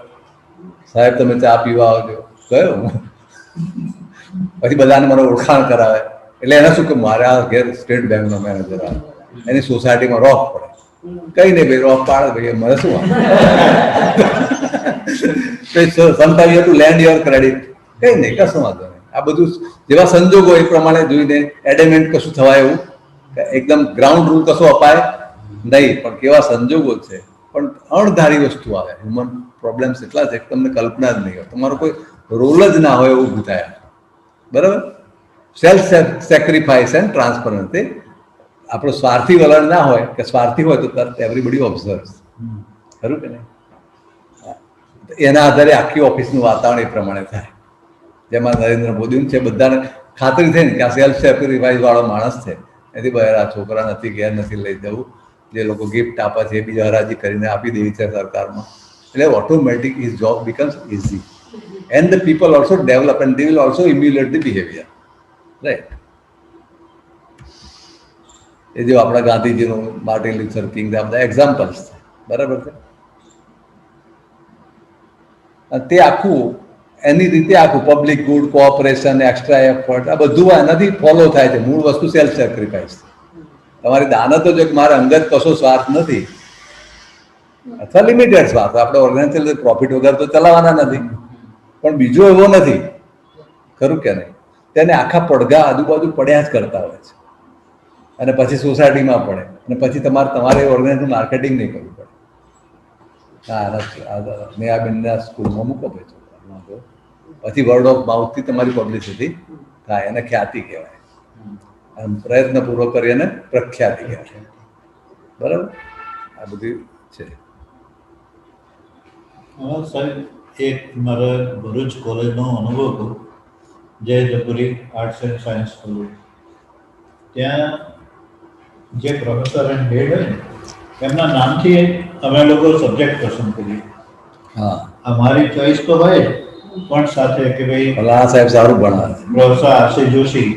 સાહેબ તમે ચા પીવા આવજો, ગયો. પછી બધાને મને ઓળખાણ કરાવે, એટલે એને શું કે મારે આ ઘેર સ્ટેટ બેંકનો મેનેજર આવે, એની સોસાયટીમાં રોક પડે, કઈ નહીં ભાઈ રોક પાડ ભાઈ મને શું sometime you to lend your credit, કઈ નહીં, કશું વાંધો નહીં. આ બધું જેવા સંજોગો એ પ્રમાણે જોઈને એડેમેન્ટ કશું થવાય એવું એકદમ ગ્રાઉન્ડ રૂલ કશું અપાય નહીં, પણ કેવા સંજોગો છે. પણ અણધારી વસ્તુ આવે, હ્યુમન પ્રોબ્લેમ્સ એટલા છે કે તમને કલ્પના જ નહીં હોય, તમારો કોઈ રોલ જ ના હોય એવું ઊભું થાય. બરાબર, સેલ્ફ સેક્રિફાઈસ એન્ડ ટ્રાન્સપરન્સી. આપણું સ્વાર્થી વલણ ના હોય, કે સ્વાર્થી હોય તો તરત એવરીબડી ઓબ્ઝર્વ્સ, ખરું કે નહીં? એના આધારે આખી ઓફિસનું વાતાવરણ એ પ્રમાણે થાય. જેમાં નરેન્દ્ર મોદી છે, બધાને ખાતરી થઈ ને કે આ સેલ્ફ સેક્રિફાઈસ વાળો માણસ છે, એથી બહાર આ છોકરા નથી, ઘેર નથી લઈ જવું, જે લોકો ગિફ્ટ આપે છે એ બીજા હરાજી કરીને આપી દેવી છે સરકારમાં, એટલે automatic his job becomes easy and the people also develop and they will also emulate the behaviour, right? એ જો આપણા ગાંધીજીનું, માર્ટિન લ્યુથર કિંગ, આ બધા એક્ઝામ્પલ્સ છે. બરાબર છે? તે આખું એની રીતે આખું public good, cooperation, extra effort, આ બધું એનાથી ફોલો થાય છે. મૂળ વસ્તુ સેલ્ફ સેક્રિફાઈસ. તમારી દાનત જ એક મારે અંગત કશો સ્વાર્થ નથી, અથવા લિમિટેડ સ્વાર્થ. આપણે ઓર્ગેનાઇઝેશન પ્રોફિટ વગર તો ચલાવવાના નથી, પણ બીજો એવો નથી, ખરું કે નહીં? તેને આખા પડઘા આજુબાજુ પડ્યા જ કરતા હોય છે, અને પછી સોસાયટીમાં પડે, અને પછી તમારે ઓર્ગેનાઇઝેશન માર્કેટિંગ નહીં કરવું પડે. મેં આ બેનના સ્કૂલમાં મૂકો ભાઈ છોકરા, પછી વર્ડ ઓફ માઉથથી તમારી પબ્લિસિટી થાય, એને ખ્યાતિ કહેવાય. પ્રયત્નપૂર્વક કરી અને પ્રખ્યાતિ કહેવાય. બરાબર, આ બધી છે. સાહેબ, એક મારા ભરૂચ કોલેજનો અનુભવ હતો, જે જપુરી આર્ટ્સ એન્ડ સાયન્સ કોલેજ. ત્યાં જે પ્રોફેસર એન્ડ હેડ હોય ને, એમના નામથી અમે લોકો સબ્જેક્ટ પસંદ કરીએ. હા, અમારી ચોઈસ તો હોય જ, પણ સાથે કે ભાઈ ભલા સાહેબ સારું ભણાવે, પ્રોફેસર આરસી જોશી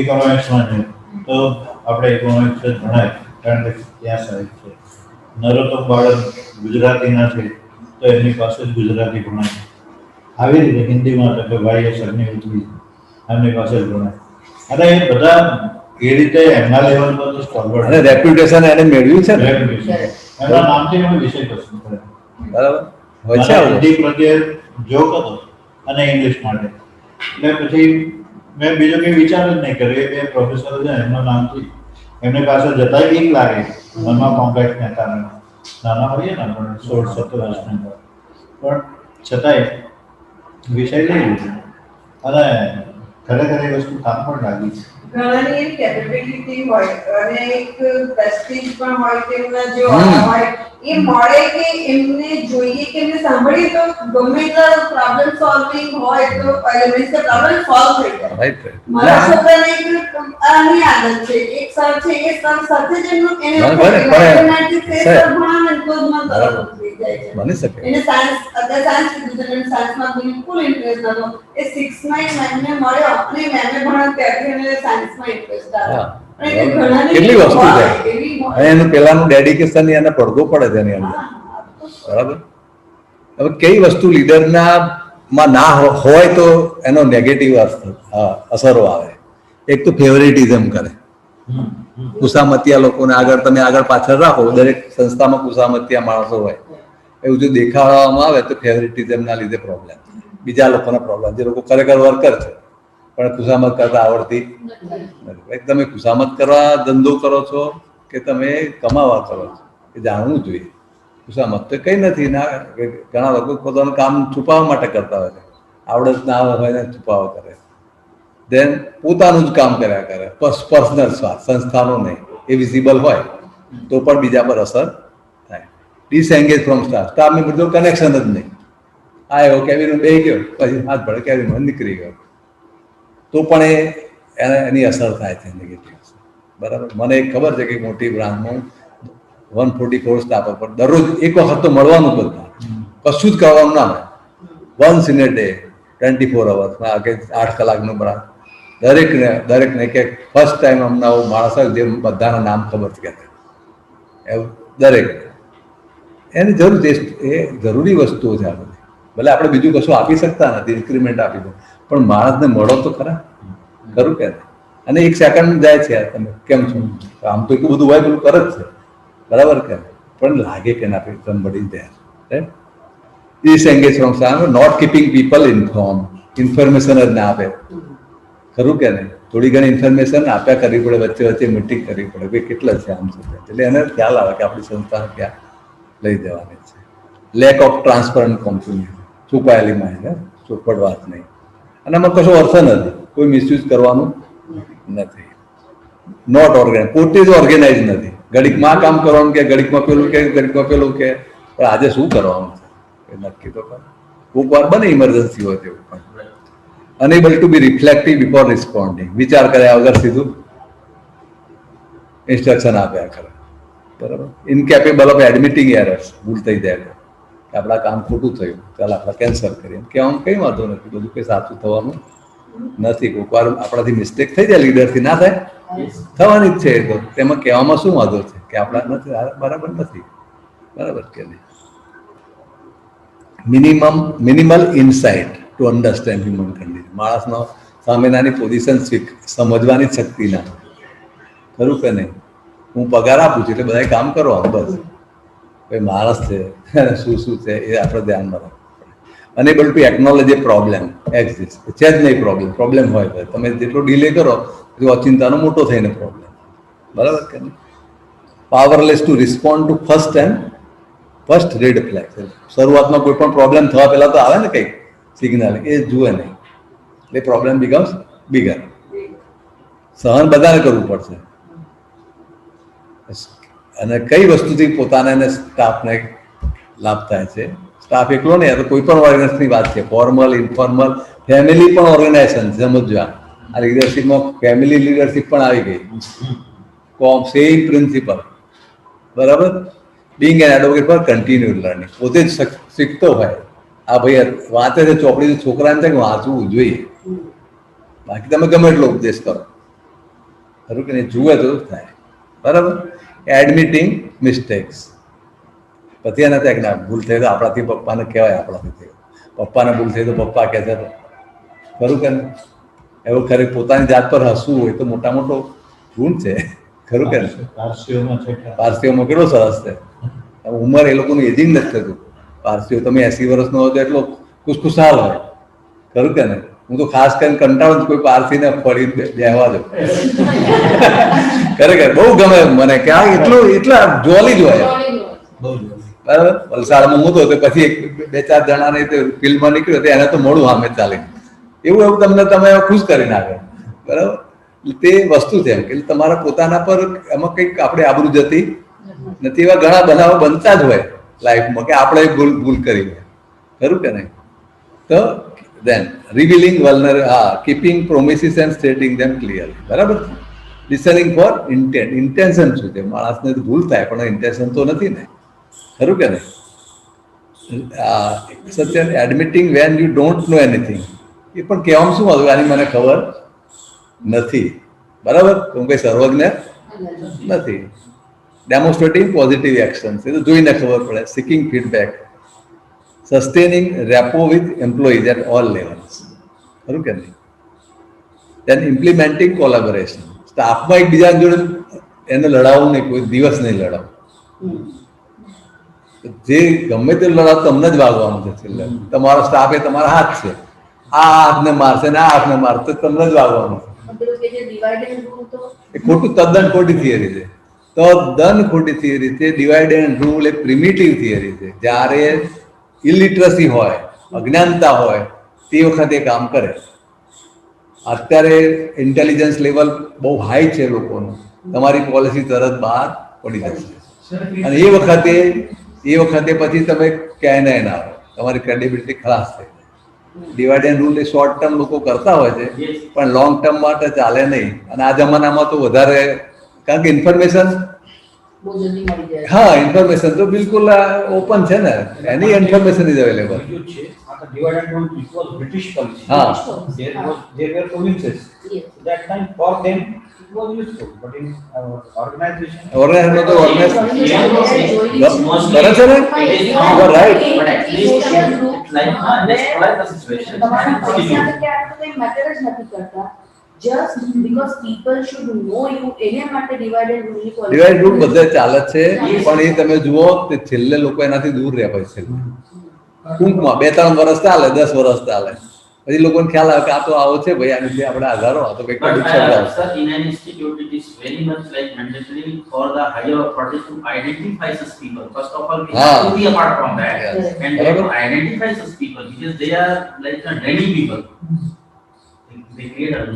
ઇકોનોમિક્સમાં છે તો આપણે ઇકોનોમિક્સ જ ભણાય, કારણ કે ત્યાં સાહેબ છે. નરોત્તમ બાળક ગુજરાતીના છે તો એમની પાસે જ ગુજરાતી ભણાય. આવી રીતે હિન્દીમાં તો કે ભાઈ સરની ઉતરી એમની પાસે જ ભણાય. અને એ બધા એ રીતે એમના લેવલ પર તો સ્કોલર અને રેપ્યુટેશન એને મેળવ્યું છે ને, એમના નામથી અમે વિષય પસંદ કર્યો. બરાબર હોય છે આવું. હિન્દી પ્રત્યે જોક હતો અને ઇંગ્લિશ માટે, એટલે પછી મેં બીજું કંઈ વિચાર જ નહીં કર્યો. એ બે પ્રોફેસર છે એમના નામથી એમની પાસે જતા બીક લાગે મનમાં કોમ્પ્લેક્સને કારણે. નાના હોઈએ ને પણ 16-17 વર્ષના, પણ છતાંય વિષય લઈ લીધો અને ખરેખર એ વસ્તુ કામ પણ લાગી છે. ઘણાની એક કેપેબિલિટી હોય અને એક પ્રેસ્ટીજ પણ હોય કે એમના જે હોય એ મળે કે એમને જોઈએ કે એમને સાંભળીએ તો ગમે એટલા પ્રોબ્લેમ સોલ્વિંગ હોય તો મીન્સ કે પ્રોબ્લેમ સોલ્વ થઈ જાય. રાઈટ, મારા છોકરાને એક આની આદત છે, એક સર છે એ સર સાથે જ એનું એને મેથમેટિક્સ એ સર ભણાવે તો જ મને તરત થઈ જાય છે. બની શકે. એને સાયન્સ અત્યારે સાયન્સ કીધું છે, સાયન્સમાં બિલકુલ ઇન્ટરેસ્ટ નતો. એ 6માં એક મેમને મળ્યો અને મેમને ભણાવ ત્યારથી એને સાયન્સમાં ઇન્ટરેસ્ટ આવ્યો. કેટલી વસ્તુ છે, અને એનું પેલાનું ડેડિકેશન એને પડઘો પડે છે એની અંદર. બરાબર. હવે કઈ વસ્તુ લીડરના માં ના હોય તો એનો નેગેટિવ અસરો આવે. એક તો ફેવરેટિઝમ કરે, કુસામતિયા લોકોને આગળ તમે આગળ પાછળ રાખો. દરેક સંસ્થામાં કુસામતિયા માણસો હોય, એવું જો દેખાડવામાં આવે તો ફેવરેટિઝમના લીધે પ્રોબ્લેમ, બીજા લોકોના પ્રોબ્લેમ. જે લોકો ખરેખર વર્કર છે પણ ખુશામત કરતા આવડતી નથી. તમે ખુશામત કરવા ધંધો કરો છો કે તમે કમાવા કરો છો એ જાણવું જોઈએ. ખુશામત તો કંઈ નથી ના. ઘણા લોકો પોતાનું કામ છુપાવવા માટે કરતા હોય છે, આવડત ના હોય ને છુપાવવા કરે. દેન પોતાનું જ કામ કર્યા કરે, પર્સનલ સ્વાર્થ, સંસ્થાનો નહીં. એ વિઝિબલ હોય તો પણ બીજા પર અસર થાય. ડિસએંગેજ ફ્રોમ સ્ટાફ, સ્ટાફને બધું કનેક્શન જ નહીં. આવ્યો કેબિનમાં બેસી ગયો, પછી હાથ ભળે કેબિનમાં નીકળી ગયો, તો પણ એની અસર થાય છે, નેગેટિવ અસર. બરાબર. મને એક ખબર છે કે મોટી બ્રાન્ચમાં 140 કરોડ સ્ટાફ પર દરરોજ એક વખત તો મળવાનું બધા, કશું જ કરવાનું ના હોય. વન્સ ઇન એ ડે 24 અવર્સમાં કે 8 કલાકનું બ્રાન્ચ. દરેકને કે ફર્સ્ટ ટાઈમ અમને આવું માણસ હોય જે બધાના નામ ખબર છે, એવું દરેક એની જરૂર છે. એ જરૂરી વસ્તુઓ છે આ બધી. ભલે આપણે બીજું કશું આપી શકતા નથી, ઇન્ક્રીમેન્ટ આપી દો, પણ માણસને મળો તો ખરા, ખરું કે? અને એક સેકન્ડ જાય છે, તમે કેમ છો, આમ તો એટલું બધું હોય પેલું કરે જ છે, બરાબર કે પણ લાગે કે ના somebody is there, right? Disengage from some, not keeping people informed. Information જ ના આપે, ખરું કે નહીં? થોડી ઘણી ઇન્ફોર્મેશન આપ્યા કરવી પડે, વચ્ચે વચ્ચે મીટિંગ કરવી પડે, ભાઈ કેટલા છે આમ છે એટલે એને ખ્યાલ આવે કે આપણી સંસ્થાને ક્યાં લઈ જવાની છે. લેક ઓફ ટ્રાન્સપરન્ટ કંપની, છુપાયેલી માહિતી, ચોખવટ વાત નહીં, અને આમાં કશો અર્થ નથી, કોઈ મિસયુઝ કરવાનું નથી. નોટ ઓર્ગેનાઇઝ, પોતે જ ઓર્ગેનાઇઝ નથી, ઘડીકમાં કામ કરવાનું કે ઘડીકમાં પેલું કે ઘડીકમાં પેલું કે, પણ આજે શું કરવાનું છે એ નક્કી તો કરે. કોઈક વાર બને ઇમરજન્સી હોય તેવું, પણ unable to be reflective before responding, વિચાર કર્યા વગર સીધું ઇન્સ્ટ્રક્શન આપ્યા કરે, બરાબર. ઇનકેપેબલ ઓફ એડમિટિંગ એરર્સ, ભૂલ થઈ જાય કે આપણા કામ ખોટું થયું, ચાલ આપણે કેન્સલ કરીએ, કહેવાનું કંઈ વાંધો નથી, બધું કંઈ સાચું થવાનું નથી. કોઈક વાર આપણાથી મિસ્ટેક થઈ જાય, લીડરથી ના થાય, થવાની જ છે, એ તો તેમાં કહેવામાં શું વાંધો છે કે આપણા નથી બરાબર નથી, બરાબર કે નહીં. Minimal insight to understand human condition, માણસનો સામેનાની પોઝિશન સમજવાની શક્તિ ના, ખરું કે નહીં? હું પગાર આપું છું એટલે બધા કામ કરવાનું, બસ. ભાઈ માણસ છે, શું શું છે એ આપણે ધ્યાનમાં રાખવું પડે. અનેબલ ટુ એકનોલેજ એ પ્રોબ્લેમ એક્ઝિસ્ટ, છે જ નહીં પ્રોબ્લેમ, પ્રોબ્લેમ હોય તો તમે જેટલો ડિલે કરો એટલો અચિંતાનો મોટો થઈને પ્રોબ્લેમ, બરાબર કે નહીં? Powerless to respond to first red flag, શરૂઆતમાં કોઈ પણ પ્રોબ્લેમ થવા પહેલા તો આવે ને કંઈક સિગ્નલ, એ જુએ નહીં એટલે પ્રોબ્લેમ બિકમ્સ બિગર. સહન બધાને કરવું પડશે, અને કઈ વસ્તુથી પોતાને અને સ્ટાફને લાભ થાય છે? સ્ટાફ એકલો નહીં, કોઈ પણ ઓર્ગેનાઇઝેશનની વાત છે, ફોર્મલ, ઇન્ફોર્મલ, ફેમિલી પણ ઓર્ગેનાઇઝેશન સમજવા. આ લીડરશીપમાં ફેમિલી લીડરશીપ પણ આવી ગઈ, સેમ પ્રિન્સિપલ, બરાબર. Being an advocate for continue learning, પોતે જ શીખતો હોય. આ ભાઈ વાંચે છે ચોપડી, છોકરાને છે કે વાંચવું જોઈએ, બાકી તમે ગમે એટલો ઉપદેશ કરો, ખરું કે નહીં? જુએ તો થાય, બરાબર. એડમિટિંગ મિસ્ટેક્સ, પછી એના થાય કે ના ભૂલ થઈ તો આપણાથી પપ્પાને કહેવાય, આપણાથી થયું, પપ્પાને ભૂલ થઈ તો પપ્પા કહે છે, ખરું કે નહીં? એવું ખરી પોતાની જાત પર હસવું હોય તો મોટા મોટો ગુણ છે, ખરું કે નહીં? પારસીઓમાં કેટલો સરસ છે, ઉંમર એ લોકોનું એજિંગ નથી થતું. પારસીઓ તમે 80 વર્ષનો હોય તો એટલો ખુશખુશાલ હોય, ખરું કે નહીં? હું તો ખાસ કરીને કંટાળું કોઈ પારસીને ફરી બેહવા દઉં, ખરેખર બહુ ગમે મને કે આ એટલા જોલી જ હોય, બરાબર. વલસાડમાં હું તો પછી 2-4 જણાને ફિલ્ડમાં નીકળ્યો તો એને તો મોડું સામે ચાલે, એવું તમને તમે ખુશ કરી નાખે, બરાબર. તે વસ્તુ છે કે તમારા પોતાના પર એમાં કંઈક આપણે આબરૂ જતી નથી. એવા ઘણા બનાવો બનતા જ હોય લાઈફમાં કે આપણે ભૂલ કરી હોય, ખરું કે નહીં? તો then revealing keeping promises and stating them clearly, બરાબર. listening for intent, intention શું છે? માણસને ભૂલ થાય પણ ઇન્ટેન્શન તો નથી ને, ખરું કે નહીં? સત્ય admitting when you don't know anything, એ પણ કહેવામાં શું હતું? આની મને ખબર નથી, બરાબર. હું કઈ સર્વજ્ઞ નથી. ડેમોન્સ્ટ્રેટિંગ પોઝિટિવ એક્શન્સ, એ તો જોઈને ખબર પડે. Seeking feedback, sustaining rapport with employees at all levels, ખરું કે નહીં? દેન ઇમ્પ્લિમેન્ટિંગ કોલેબોરેશન, સ્ટાફમાં એકબીજા જોડે એને લડાવવું નહીં, કોઈ દિવસ નહીં લડાવવું. જે ગમે તે લડાવ તમને જ વાગવાનું છે છેલ્લે. તમારો સ્ટાફ એ તમારા હાથ છે, આ હાથને મારશે ને આ હાથને મારશે, તમને જ વાગવાનું છે. એ ખોટું, તદ્દન ખોટી થિયરી છે, તદ્દન ખોટી થિયરી છે. Divide and rule A primitive theory છે. જ્યારે ઇલિટરસી હોય, અજ્ઞાનતા હોય, તે વખતે કામ કરે. અત્યારે ઇન્ટેલિજન્સ લેવલ બહુ હાઈ છે લોકોનું, તમારી પોલિસી તરત બહાર પડી જશે, અને એ વખતે પછી તમે ક્યાંય નહીં ના આવે, તમારી ક્રેડિબિલિટી ખલાસ થઈ. Divide and rule A short term લોકો કરતા હોય છે, પણ લોંગ ટર્મ માટે ચાલે નહીં. અને આ જમાનામાં તો વધારે, કારણ કે ઇન્ફોર્મેશન, હા, ઇન્ફોર્મેશન તો બિલકુલ ઓપન છે ને, any information is available. Divide and rule, it was British policy. There were provinces. That time for them it was useful, but in organization. You are right. But at least let's try the situation. તમારા પૈસાને ક્યારેક તો કંઈ matter જ નથી કરતા, just because people should know you એના માટે ડિવાઇડ એન્ડ રૂલ ની ડિવાઇડ રૂલ બધે ચાલે જ છે, પણ એ તમે જુઓ તે છેલ્લે લોકો એનાથી દૂર રહ્યા પછી છેલ્લે ટૂંકમાં 2-3 વર્ષ ચાલે, 10 વર્ષ ચાલે, પછી લોકોને ખ્યાલ આવે કે આ તો આવો છે ભાઈ, આની આપણે આધારો આ તો કંઈક But શબ્દ આવશે. sir, in an institute, it is very much like mandatory for the higher authorities to identify such people. First of all, we have to be apart from that, Yes. and they have to identify such people because they are like the daily people. They create a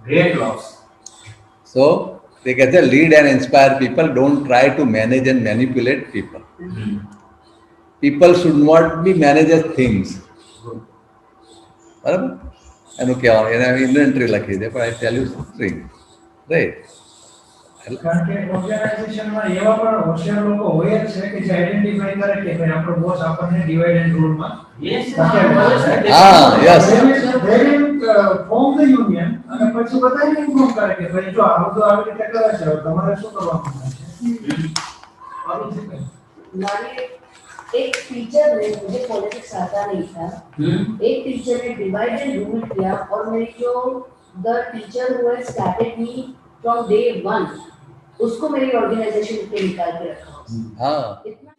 great loss. So they can say lead and inspire people, don't try to manage and manipulate people. People should not be managed as things. બરાબર, એનું કહેવાનું એને inventory લખી દે, પણ આઈ tell you string right. કારણ કે ઓર્ગેનાઇઝેશનમાં એવા પણ હોશિયાર લોકો હોય જ છે કે જે આઈડેન્ટિફાઈ કરે કે ભાઈ આપણો બોસ આપણને ડિવાઇડ એન્ડ રૂલમાં Yes, હા યસ, ફોર્મ ધ યુનિયન અને પછી બધાને ઇન્ફોર્મ કરે કે ભાઈ જો આ બધું આવી રીતે કરે છે, હવે તમારે શું કરવાનું છે. આવું છે કંઈ. हमारे एक टीचर ने, मुझे पॉलिटिक्स आता नहीं था, एक टीचर ने डिवाइड एंड रूल किया और मेरे को the teacher who has started me from day 1 उसको मेरी ऑर्गेनाइजेशन पे निकाल के रखा. હા इतना